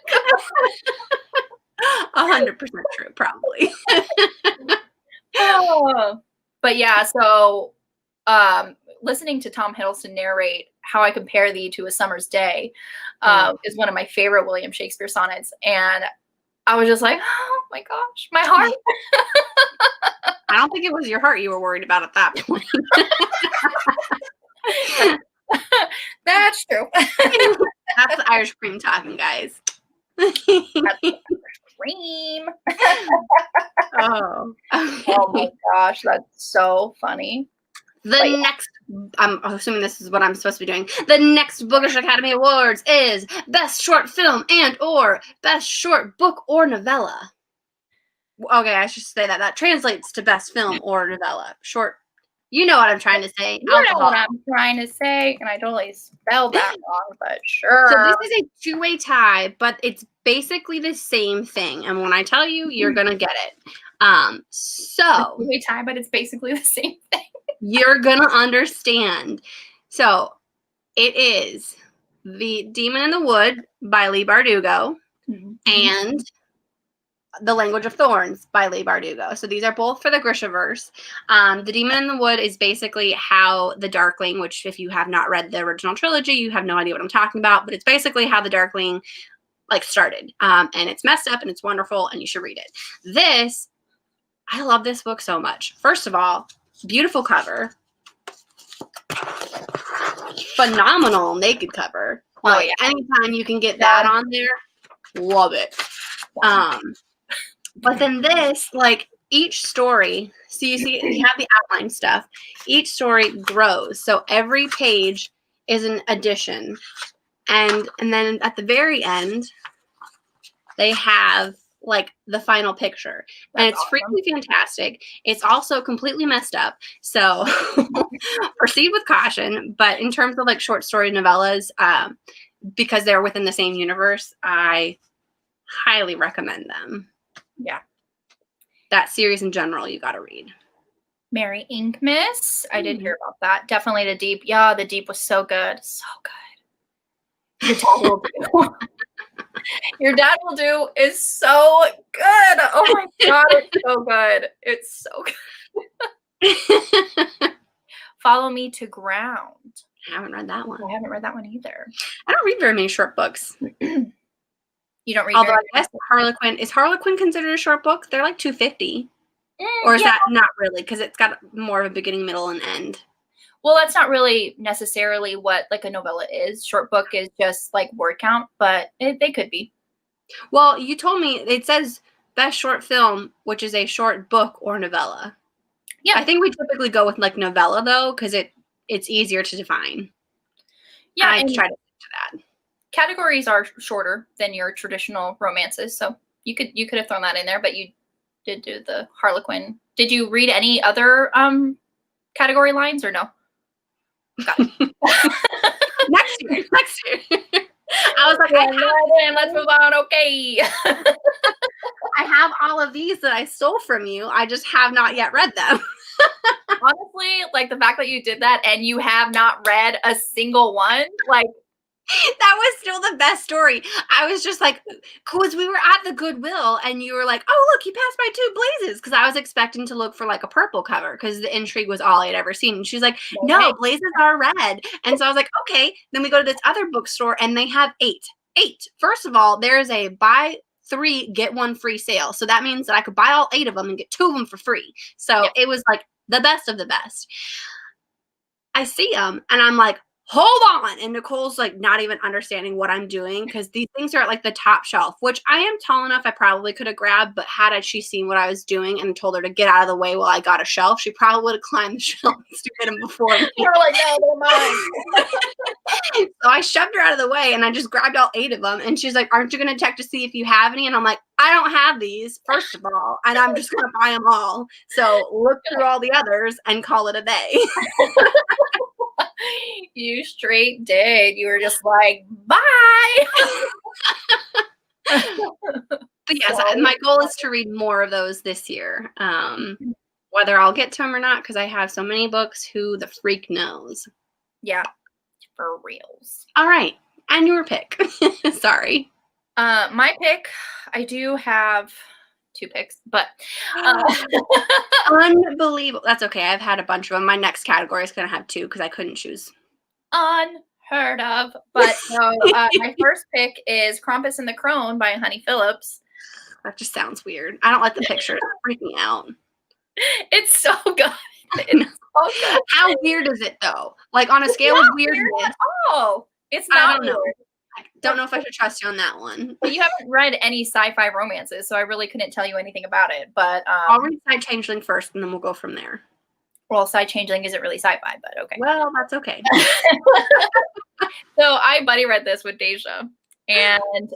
A: 100% true, probably.
B: But yeah, so listening to Tom Hiddleston narrate How I Compare Thee to a Summer's Day is one of my favorite William Shakespeare sonnets. And I was just like, oh my gosh, my heart.
A: I don't think it was your heart you were worried about at that point.
B: That's true.
A: That's the Irish cream talking, guys.
B: Cream.
A: Oh
B: my gosh, that's so funny.
A: Next, I'm assuming this is what I'm supposed to be doing. The next Bookish Academy Awards is Best Short Film and or Best Short Book or Novella. Okay, I should say that. That translates to Best Film or Novella. Short. You know what I'm trying to say.
B: You know what I'm trying to say, and I totally spelled that wrong, but sure.
A: So this is a two-way tie, but it's basically the same thing. And when I tell you, you're gonna get it. So
B: two-way tie, but it's basically the same thing.
A: You're gonna understand. So it is The Demon in the Wood by Leigh Bardugo and The Language of Thorns by Leigh Bardugo. So these are both for the Grishaverse. The Demon in the Wood is basically how the Darkling, which if you have not read the original trilogy, you have no idea what I'm talking about, but it's basically how the Darkling started. And it's messed up and it's wonderful and you should read it. I love this book so much. First of all, beautiful cover. Phenomenal naked cover. Anytime you can get that on there, love it. But then this, each story, so you have the outline stuff. Each story grows. So every page is an addition. And then at the very end, they have the final picture. And it's freaking fantastic. It's also completely messed up. So proceed with caution. But in terms of short story novellas, because they're within the same universe, I highly recommend them.
B: Yeah.
A: That series in general, you got to read.
B: Mary Inkmas. I did hear about that. Definitely The Deep. Yeah, The Deep was so good. So good. Your Dad Will Do. Your Dad Will Do is so good. Oh my God, it's so good. It's so good. Follow Me to Ground.
A: I haven't read that one.
B: I haven't read that one either.
A: I don't read very many short books.
B: You don't read
A: Although I guess Harlequin, is Harlequin considered a short book? They're like 250. Or is that not really? Because it's got more of a beginning, middle, and end.
B: Well, that's not really necessarily what like a novella is. Short book is just like word count, but they could be.
A: Well, you told me it says best short film, which is a short book or novella. Yeah. I think we typically go with like novella though, because it's easier to define.
B: Yeah,
A: I try to stick to that.
B: Categories are shorter than your traditional romances, so you could have thrown that in there, but you did do the Harlequin. Did you read any other category lines or no? Got it.
A: Next year. I was like,
B: let's move on. Okay.
A: I have all of these that I stole from you. I just have not yet read them.
B: Honestly, like the fact that you did that and you have not read a single one, like
A: that was still the best story. I was just like, because we were at the Goodwill and you were like, oh, look, he passed by two blazes. Because I was expecting to look for like a purple cover because the intrigue was all I had ever seen. And she's like, no, blazes are red. And so I was like, okay. Then we go to this other bookstore and they have eight. First of all, there's a buy 3, get 1 free sale. So that means that I could buy all 8 of them and get 2 of them for free. So it was like the best of the best. I see them and I'm like, hold on. And Nicole's like not even understanding what I'm doing because these things are at like the top shelf, which I am tall enough I probably could have grabbed, but had she seen what I was doing and told her to get out of the way while I got a shelf, she probably would have climbed the shelf to get them before me.
B: You were like, no, they're mine.
A: So I shoved her out of the way and I just grabbed all 8 of them. And she's like, aren't you going to check to see if you have any? And I'm like, I don't have these, first of all, and I'm just going to buy them all. So look through all the others and call it a day.
B: You straight did. You were just like, bye.
A: But yes, my goal is to read more of those this year. Whether I'll get to them or not, because I have so many books, who the freak knows.
B: Yeah, for reals.
A: All right. And your pick. Sorry.
B: My pick, I do have 2 picks, but
A: unbelievable. That's okay. I've had a bunch of them. My next category is going to have 2 because I couldn't choose.
B: Unheard of. But so my first pick is Krampus and the Crone by Honey Phillips.
A: That just sounds weird. I don't like the picture. It's freaking me out.
B: It's so good. It's so good.
A: How weird is it though? Like on a scale of weirdness.
B: Oh, it's not weird.
A: I don't know if I should trust you on that one.
B: But you haven't read any sci-fi romances, so I really couldn't tell you anything about it. But
A: I'll read Side Changeling first, and then we'll go from there.
B: Well, Side Changeling isn't really sci-fi, but okay.
A: Well, that's okay.
B: So I buddy read this with Deja, and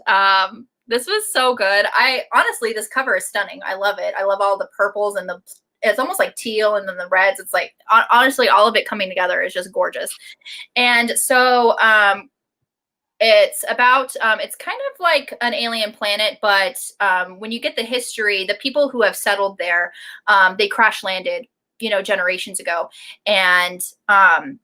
B: this was so good. Honestly, this cover is stunning. I love it. I love all the purples and it's almost like teal and then the reds. It's like, honestly, all of it coming together is just gorgeous. And so it's about, it's kind of like an alien planet, but when you get the history, the people who have settled there, they crash landed, generations ago. And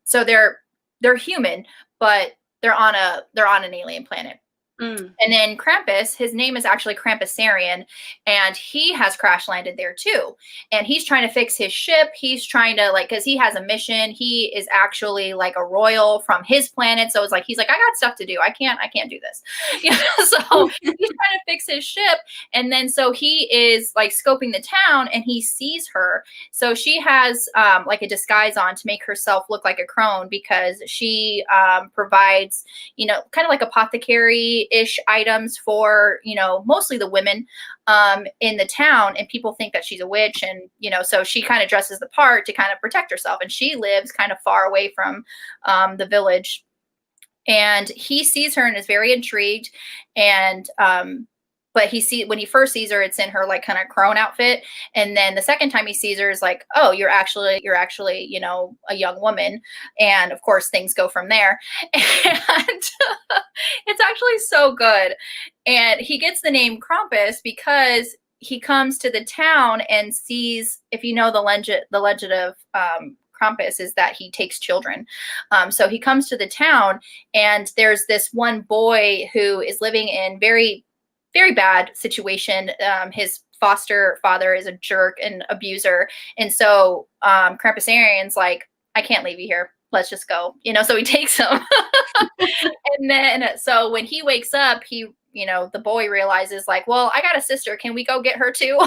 B: so they're human, but they're on an alien planet. And then Krampus, his name is actually Krampusarian, and he has crash landed there too. And he's trying to fix his ship. He's trying to because he has a mission. He is actually like a royal from his planet. So it's like, he's like, I got stuff to do. I can't do this. So he's trying to fix his ship. And then so he is like scoping the town and he sees her. So she has like a disguise on to make herself look like a crone because she provides, kind of like apothecary-ish items for, mostly the women in the town, and people think that she's a witch, and so she kind of dresses the part to kind of protect herself, and she lives kind of far away from the village. And he sees her and is very intrigued, and but when he first sees her, it's in her like kind of crone outfit. And then the second time he sees her is like, oh, you're actually, a young woman. And of course things go from there. And it's actually so good. And he gets the name Krampus because he comes to the town and sees, if you know the legend of Krampus is that he takes children. So he comes to the town, and there's this one boy who is living in very, very bad situation. His foster father is a jerk and abuser. And so Krampusarian's like, I can't leave you here. Let's just go. So he takes him. And then, so when he wakes up, the boy realizes like, well, I got a sister. Can we go get her too?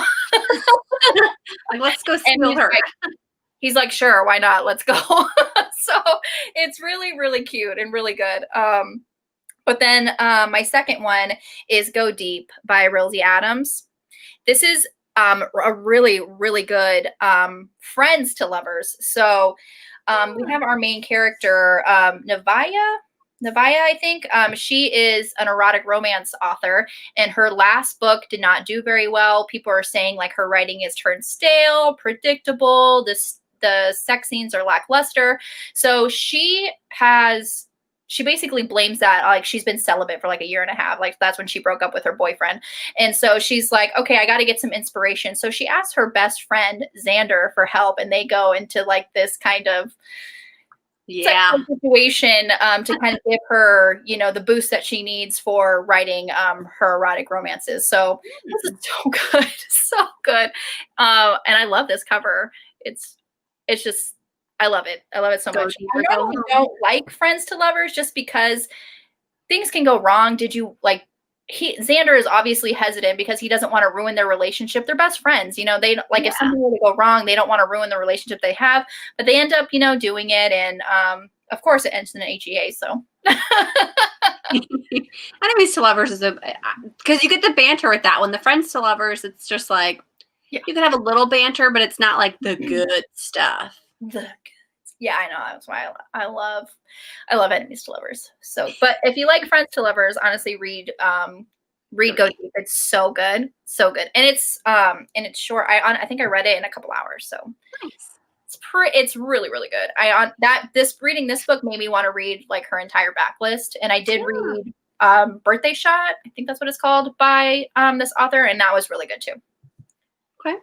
A: Like, let's go steal her.
B: He's like, sure, why not? Let's go. So it's really, really cute and really good. But then my second one is Go Deep by Rilsey Adams. This is a really, really good friends to lovers. So we have our main character, Navaya, I think. She is an erotic romance author, and her last book did not do very well. People are saying like her writing is turned stale, predictable. The sex scenes are lackluster. So she basically blames that. Like, she's been celibate for like a year and a half. Like, that's when she broke up with her boyfriend. And so she's like, okay, I got to get some inspiration. So she asks her best friend Xander for help, and they go into like this kind of situation to kind of give her, the boost that she needs for writing her erotic romances. So this is so good, so good. And I love this cover. It's just, I love it. I love it so much. I normally don't like friends to lovers just because things can go wrong. Xander is obviously hesitant because he doesn't want to ruin their relationship. They're best friends. They if something were to go wrong, they don't want to ruin the relationship they have, but they end up, doing it. And of course it ends in an HEA. So
A: enemies to lovers is because you get the banter with that one. The friends to lovers, it's just like, you can have a little banter, but it's not like the good stuff.
B: Yeah, I know. That's why I love enemies to lovers. So, but if you like friends to lovers, honestly, read Go Deep. It's so good, so good, and it's short. I think I read it in a couple hours. So
A: nice.
B: It's really, really good. Reading this book made me want to read like her entire backlist, and I did read Birthday Shot. I think that's what it's called, by this author, and that was really good too.
A: Okay.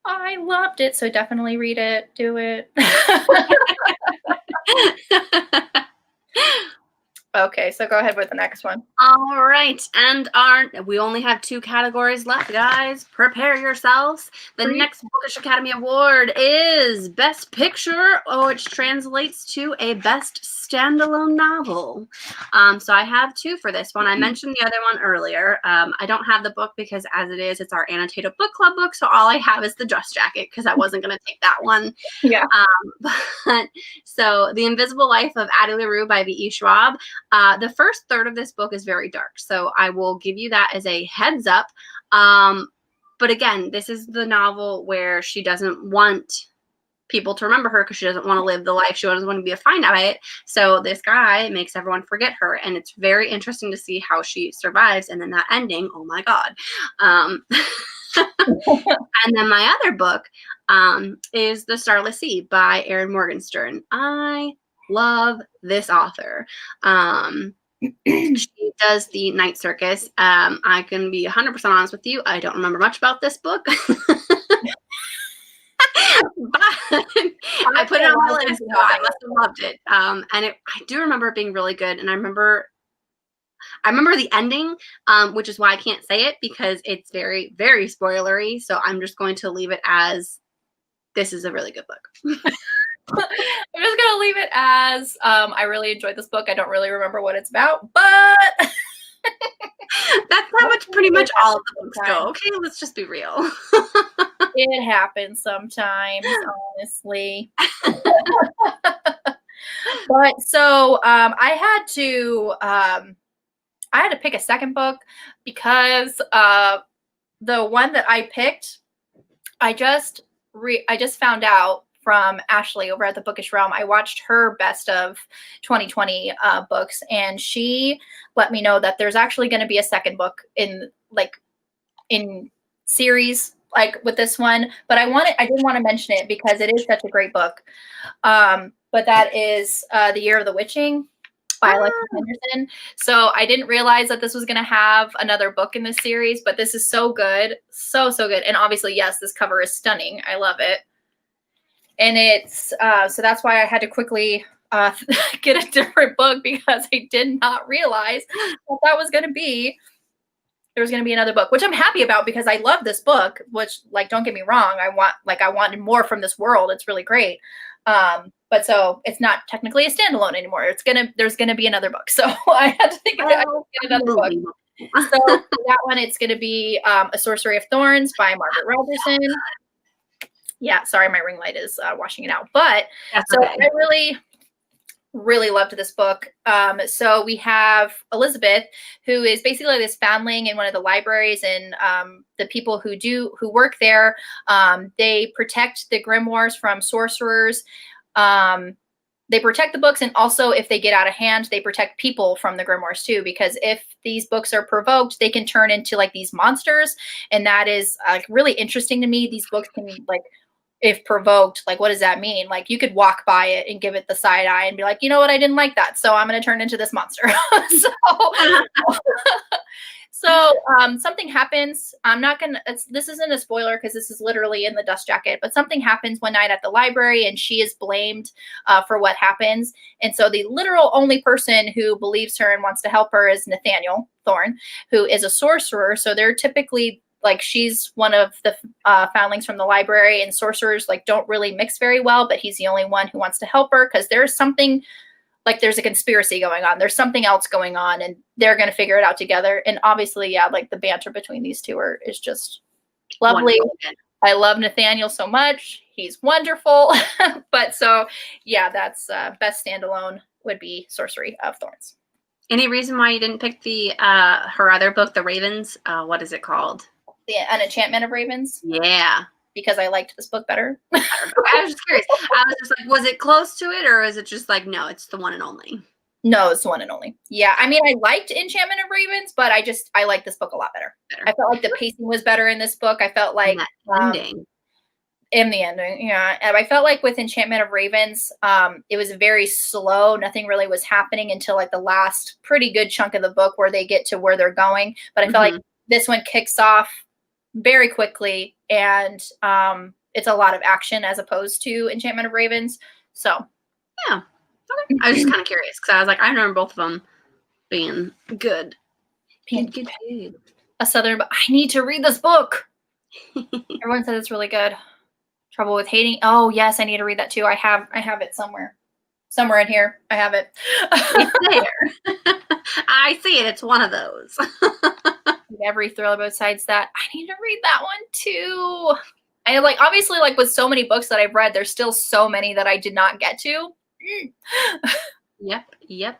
B: I loved it, so definitely read it. Do it. Okay, so go ahead with the next one.
A: All right, and we only have 2 categories left, guys. Prepare yourselves. The next Bookish Academy Award is Best Picture, which translates to a Best Standalone Novel. So I have 2 for this one. I mentioned the other one earlier. I don't have the book because, as it is, it's our annotated book club book, so all I have is the dress jacket because I wasn't going to take that one.
B: Yeah.
A: So The Invisible Life of Addie LaRue by V.E. Schwab. The first third of this book is very dark, so I will give you that as a heads up. But again, this is the novel where she doesn't want people to remember her because she doesn't want to live the life. She doesn't want to be defined by it. So this guy makes everyone forget her, and it's very interesting to see how she survives. And then that ending, oh my God. And then my other book is The Starless Sea by Erin Morgenstern. I love this author. She does the Night Circus. I can be 100% honest with you. I don't remember much about this book. But I put it on my list, so I must have loved it. And I do remember it being really good. And I remember the ending, which is why I can't say it because it's very, very spoilery. So I'm just going to leave it as this is a really good book.
B: I'm just going to leave it as I really enjoyed this book. I don't really remember what it's about, but
A: that's how much pretty much all of the books go. Okay, let's just be real.
B: It happens sometimes, honestly. But so I had to pick a second book because the one that I picked, I just found out from Ashley over at the Bookish Realm. I watched her best of 2020 books, and she let me know that there's actually going to be a second book in series like with this one. But I did want to mention it because it is such a great book. But that is The Year of the Witching. by Alexis Henderson. So I didn't realize that this was going to have another book in this series, but this is so good. So good. And obviously, yes, this cover is stunning. I love it. And it's, so that's why I had to quickly get a different book, because I did not realize that was going to be, there was going to be another book, which I'm happy about, because I love this book, which, like, don't get me wrong. I wanted more from this world. It's really great. But so it's not technically a standalone anymore. There's going to be another book. So I had to think I had to get another book. So for that one, it's going to be A Sorcery of Thorns by Margaret Robertson. Yeah, sorry, my ring light is washing it out. But so I really loved this book. So we have Elizabeth, who is basically this foundling in one of the libraries, and the people who work there, they protect the grimoires from sorcerers. They protect the books, and also if they get out of hand, they protect people from the grimoires too, because if these books are provoked, they can turn into like these monsters, and that is really interesting to me. These books can, like, if provoked, like, what does that mean? Like, you could walk by it and give it the side eye and be like, you know what, I didn't like that, so I'm going to turn into this monster. So something happens. I'm not going to, this isn't a spoiler because this is literally in the dust jacket, but something happens one night at the library, and she is blamed for what happens. And so the literal only person who believes her and wants to help her is Nathaniel Thorne, who is a sorcerer. So they're typically, like, she's one of the foundlings from the library, and sorcerers, like, don't really mix very well, but he's the only one who wants to help her, because there's something, like, there's a conspiracy going on. There's something else going on, and they're going to figure it out together. And obviously, yeah, like, the banter between these two is just lovely. Wonderful. I love Nathaniel so much. He's wonderful. But so, yeah, that's best standalone would be Sorcery of Thorns.
A: Any reason why you didn't pick the her other book, The Ravens? What is it called?
B: An Enchantment of Ravens.
A: Yeah.
B: Because I liked this book better.
A: Okay, I was just curious. I was just like, was it close to it, or is it just like, no, it's the one and only?
B: No, it's the one and only. Yeah, I mean, I liked Enchantment of Ravens, but I like this book a lot better. I felt like the pacing was better in this book. I felt like
A: ending.
B: In the ending, yeah. And I felt like with Enchantment of Ravens, it was very slow. Nothing really was happening until like the last pretty good chunk of the book where they get to where they're going. But I felt like this one kicks off very quickly, and it's a lot of action as opposed to Enchantment of Ravens. So
A: yeah, okay. I was just kind of curious because I was like, I remember both of them being good. Good.
B: A Southern, but I need to read this book. Everyone said it's really good. Trouble with Hating. Oh yes, I need to read that too. I have it somewhere in here. I have it.
A: It's there. I see it. It's one of those.
B: Every Thriller both sides that. I need to read that one too. I like, obviously, like with so many books that I've read, there's still so many that I did not get to.
A: Yep.
B: Yeah,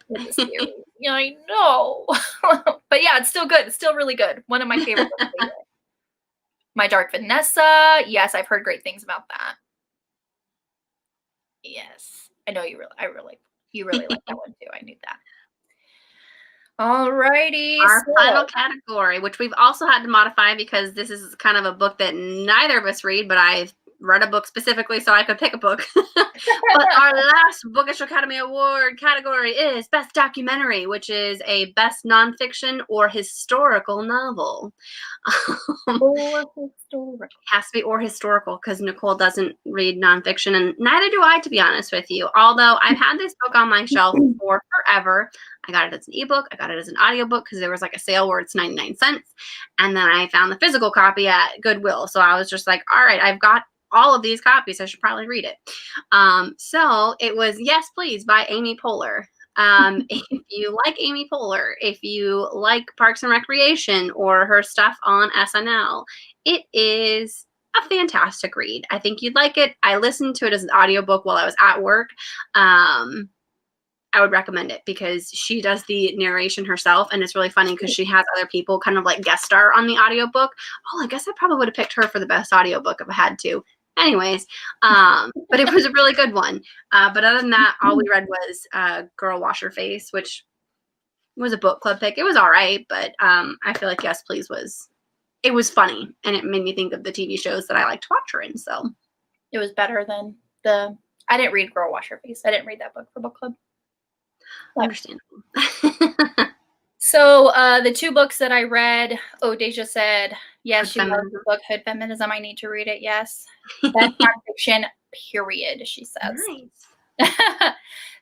B: I know. But yeah, it's still good. It's still really good. One of my favorite books. My Dark Vanessa. Yes, I've heard great things about that. Yes. I know you really like that one too. I knew that. Alrighty.
A: Our final category, which we've also had to modify because this is kind of a book that neither of us read, but I've read a book specifically so I could pick a book. But our last Bookish Academy Award category is Best Documentary, which is a best nonfiction or historical novel.
B: Or historical.
A: It has to be or historical because Nicole doesn't read nonfiction, and neither do I, to be honest with you. Although I've had this book on my shelf for forever. I got it as an ebook. I got it as an audiobook because there was like a sale where it's 99 cents. And then I found the physical copy at Goodwill. So I was just like, all right, I've got all of these copies. I should probably read it. So it was Yes, Please by Amy Poehler. If you like Amy Poehler, if you like Parks and Recreation or her stuff on SNL, it is a fantastic read. I think you'd like it. I listened to it as an audiobook while I was at work. I would recommend it because she does the narration herself, and it's really funny because she has other people kind of like guest star on the audiobook. Oh, I guess I probably would have picked her for the best audiobook if I had to. Anyways, but it was a really good one. But other than that, all we read was Girl Wash Her Face, which was a book club pick. It was all right, but I feel like Yes, Please it was funny, and it made me think of the TV shows that I like to watch her in. So
B: it was better than I didn't read Girl Wash Her Face. I didn't read that book for book club.
A: Understandable.
B: So the two books that I read, Deja said, yes, she loves the book Hood Feminism. I need to read it. Yes. That's nonfiction, period, she says.
A: Nice.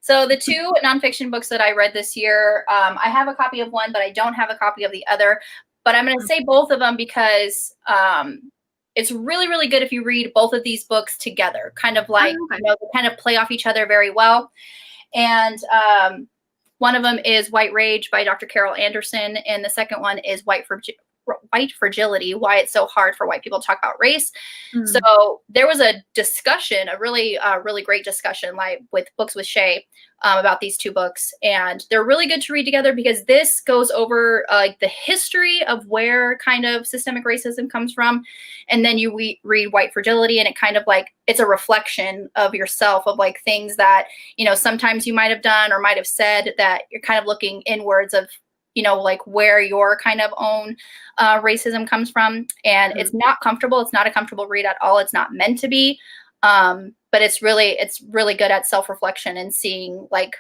B: So the two nonfiction books that I read this year, I have a copy of one, but I don't have a copy of the other. But I'm going to say both of them because it's really, really good if you read both of these books together, kind of like, you know, they kind of play off each other very well. And one of them is White Rage by Dr. Carol Anderson, and the second one is White Fragility, Why It's So Hard for White People to Talk About Race. So there was a discussion, a really, really great discussion, like with Books with Shay, about these two books, and they're really good to read together because this goes over like the history of where kind of systemic racism comes from, and then you read White Fragility, and it kind of like it's a reflection of yourself, of like things that, you know, sometimes you might have done or might have said that you're kind of looking inwards of, you know, like where your kind of own racism comes from. And it's not comfortable. It's not a comfortable read at all. It's not meant to be. But it's really good at self-reflection and seeing, like,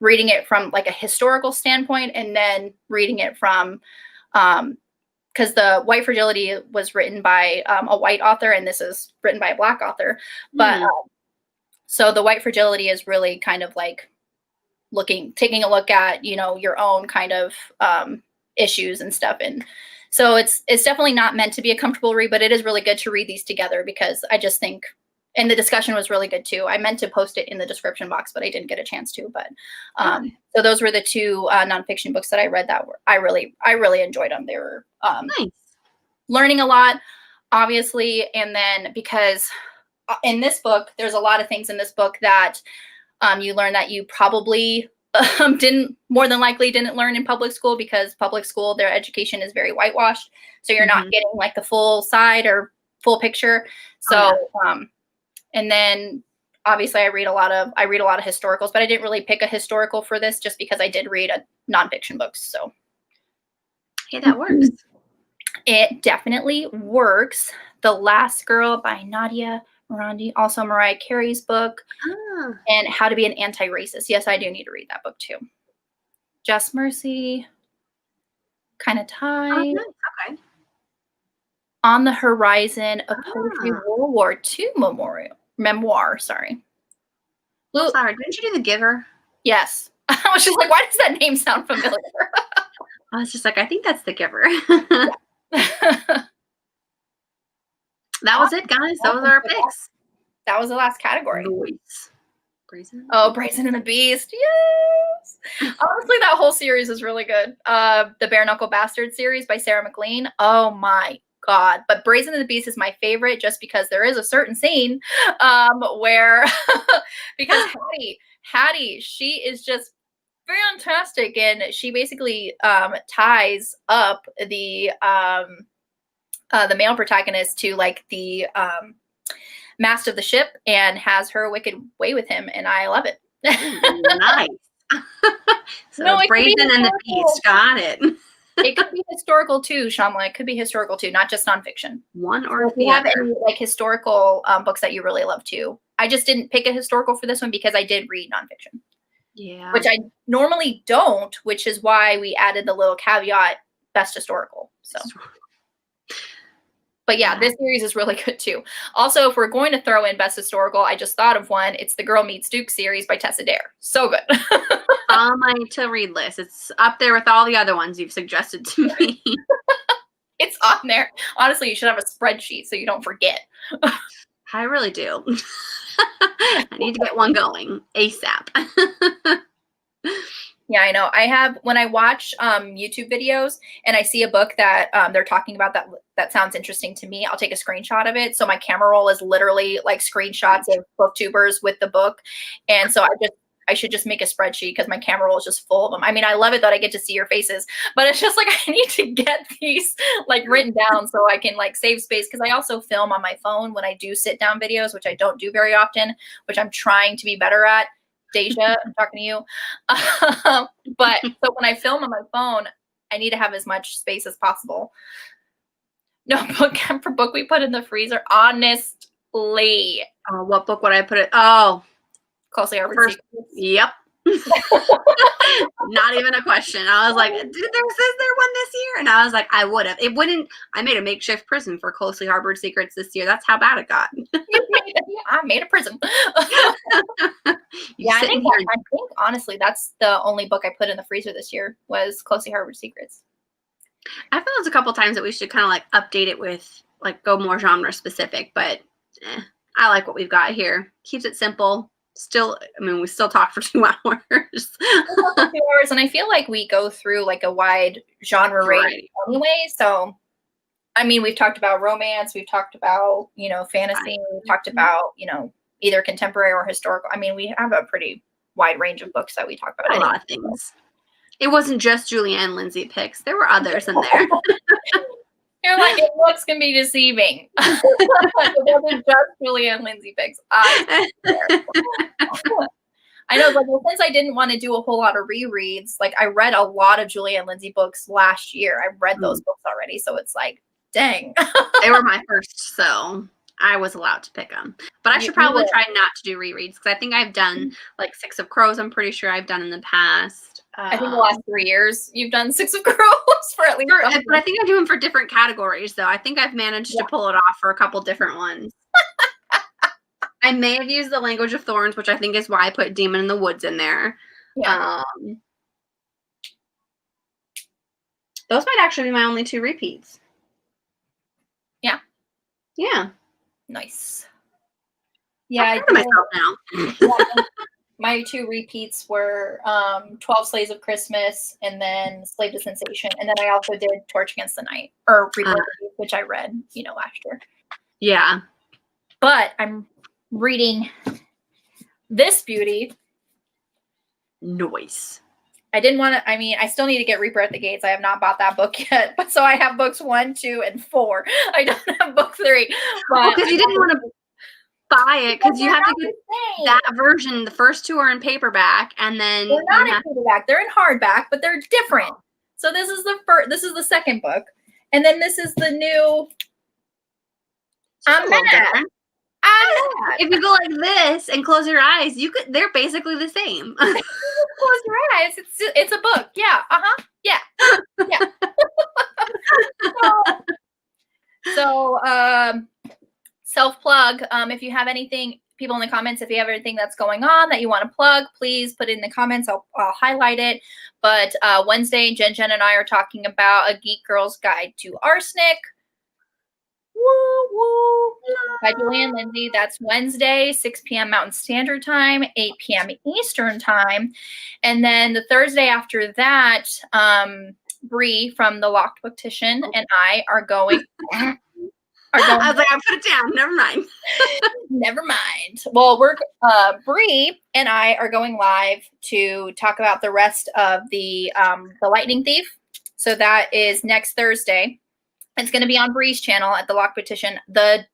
B: reading it from like a historical standpoint and then reading it from, because the White Fragility was written by a white author and this is written by a Black author. But so the White Fragility is really kind of like taking a look at, you know, your own kind of issues and stuff. And so it's definitely not meant to be a comfortable read, but it is really good to read these together because I just think, and the discussion was really good too. I meant to post it in the description box, but I didn't get a chance to. But so those were the two nonfiction books that I read that I really enjoyed them. They were nice. Learning a lot, obviously. And then because in this book, there's a lot of things in this book that you learn that you probably more than likely didn't learn in public school, because public school, their education is very whitewashed. So you're not getting like the full side or full picture. So, and then obviously I read a lot of historicals, but I didn't really pick a historical for this just because I did read a nonfiction books. So
A: hey, that works.
B: It definitely works. The Last Girl by Nadia Morandi, also Mariah Carey's book, and How to Be an Anti-Racist. Yes, I do need to read that book too. Just Mercy, Kind of Tied.
A: Okay.
B: On the Horizon, a Poetry World War II memoir. Sorry.
A: Sorry, didn't you do The Giver?
B: Yes. I was just like, why does that name sound familiar?
A: I was just like, I think that's The Giver. That was it, guys. Those are our picks.
B: That was the last category.
A: Brazen?
B: Oh, Brazen and the Beast. Yes. Honestly, that whole series is really good. The Bare Knuckle Bastard series by Sarah McLean. Oh my God. But Brazen and the Beast is my favorite just because there is a certain scene where, because Hattie, she is just fantastic. And she basically ties up the male protagonist to like the mast of the ship and has her wicked way with him, and I love it.
A: Nice. So no, Brazen and the Beast, got it.
B: It could be historical too, Shamla. It could be historical too, not just nonfiction.
A: One or
B: so if you have any like historical books that you really love too. I just didn't pick a historical for this one because I did read nonfiction.
A: Yeah.
B: Which I normally don't, which is why we added the little caveat, best historical. So. But yeah, this series is really good too. Also, if we're going to throw in best historical, I just thought of one. It's the Girl Meets Duke series by Tessa Dare. So good.
A: On my to-read list. It's up there with all the other ones you've suggested to me.
B: It's on there. Honestly, you should have a spreadsheet so you don't forget.
A: I really do. I need to get one going ASAP.
B: Yeah, I know. I have, when I watch YouTube videos and I see a book that they're talking about that sounds interesting to me, I'll take a screenshot of it. So my camera roll is literally like screenshots of booktubers with the book. And so I should just make a spreadsheet because my camera roll is just full of them. I mean, I love it that I get to see your faces, but it's just like I need to get these like written down so I can like save space, because I also film on my phone when I do sit down videos, which I don't do very often, which I'm trying to be better at. Deja, I'm talking to you. But so when I film on my phone, I need to have as much space as possible. No book for book we put in the freezer. Honestly.
A: Oh, what book would I put it? Oh,
B: Closely Armored Secrets.
A: Yep. Not even a question. I was like, is there one this year? And I was like, I would have. It wouldn't. I made a makeshift prison for Closely Harbored Secrets this year. That's how bad it got.
B: I made a prison. Yeah, I think honestly that's the only book I put in the freezer this year was Closely Harbored Secrets.
A: I feel there's a couple times that we should kind of like update it with like go more genre specific, but I like what we've got here. Keeps it simple. Still, I mean, we still talk for 2 hours.
B: 2 hours, and I feel like we go through like a wide genre range anyway. So, I mean, we've talked about romance, we've talked about, you know, fantasy, we've talked about, you know, either contemporary or historical. I mean, we have a pretty wide range of books that we talk about.
A: A lot of things. It wasn't just Julianne Lindsay picks. There were others in there.
B: You're like, it looks can be deceiving. It wasn't just Julianne Lindsay picks. I know, like, well, since I didn't want to do a whole lot of rereads, like I read a lot of Julianne Lindsay books last year. I read those books already, so it's like, dang.
A: They were my first, so I was allowed to pick them. But I should probably try not to do rereads because I think I've done like Six of Crows. I'm pretty sure I've done in the past.
B: I think the last 3 years you've done Six of Crows for at least.
A: But I think I do them for different categories, though. I think I've managed to pull it off for a couple different ones. I may have used the Language of Thorns, which I think is why I put Demon in the Woods in there. Yeah. Those might actually be my only 2 repeats.
B: Yeah.
A: Yeah.
B: Nice.
A: Yeah, I do myself now.
B: My 2 repeats were 12 Slaves of Christmas and then Slave to Sensation. And then I also did Torch Against the Night, or which I read, you know, last year.
A: Yeah.
B: But I'm reading this beauty.
A: Nice.
B: I didn't want to, I mean, I still need to get Reaper at the Gates. I have not bought that book yet. But so I have books 1, 2, and 4. I don't have book 3.
A: Because you didn't want to buy it because you have to get that version. The first 2 are in paperback, and then
B: they're not in paperback. They're in hardback, but they're different. So this is the first. This is the second book, and then this is the new. I'm mad.
A: If you go like this and close your eyes, you could. They're basically the same.
B: Close your eyes. It's a book. Yeah. Yeah. Yeah. So self-plug. If you have anything, people in the comments, if you have anything that's going on that you want to plug, please put it in the comments. I'll highlight it. But Wednesday, Jen and I are talking about A Geek Girl's Guide to Arsenic. Woo woo. By Julianne Lindsay. That's Wednesday, 6 p.m. Mountain Standard Time, 8 p.m. Eastern Time. And then the Thursday after that, Bree from the Loc'd Booktician and I are going. I was like, I put it down. Never mind. Never mind. Well, Bree and I are going live to talk about the rest of the Lightning Thief. So that is next Thursday. It's going to be on Bree's channel at the Loc'd Booktician. The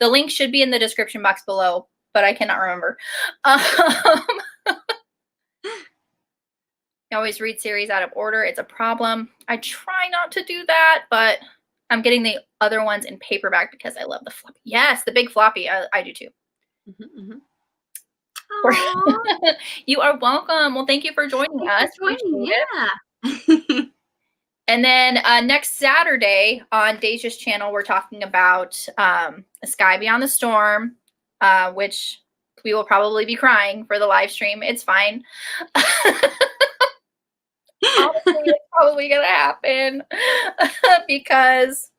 B: link should be in the description box below, but I cannot remember. I always read series out of order. It's a problem. I try not to do that, but I'm getting the other ones in paperback because I love the floppy. Yes, the big floppy. I do too. You are welcome. Well, thank you for joining us. Yeah. And then next Saturday on Deja's channel, we're talking about A Sky Beyond the Storm, which we will probably be crying for the live stream. It's fine. Honestly, it's probably going to happen because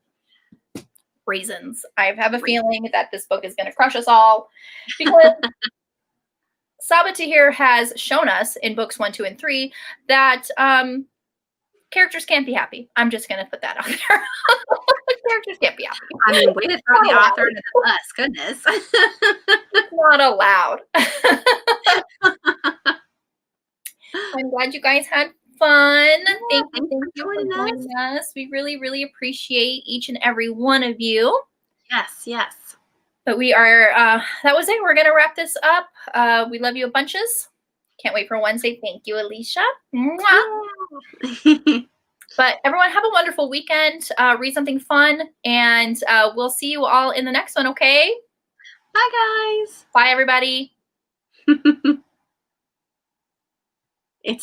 B: reasons. I have a feeling that this book is going to crush us all because Sabatahir has shown us in books 1, 2, and 3 that characters can't be happy. I'm just going to put that out there. Characters can't be happy. I mean, way to throw the author into the bus. Goodness. It's not allowed. I'm glad you guys had fun. Yeah, thank you for joining us. We really, really appreciate each and every one of you. Yes, yes. But we are, that was it. We're going to wrap this up. We love you a bunches. Can't wait for Wednesday. Thank you, Alicia. But everyone have a wonderful weekend. Read something fun. And we'll see you all in the next one, okay? Bye, guys. Bye, everybody.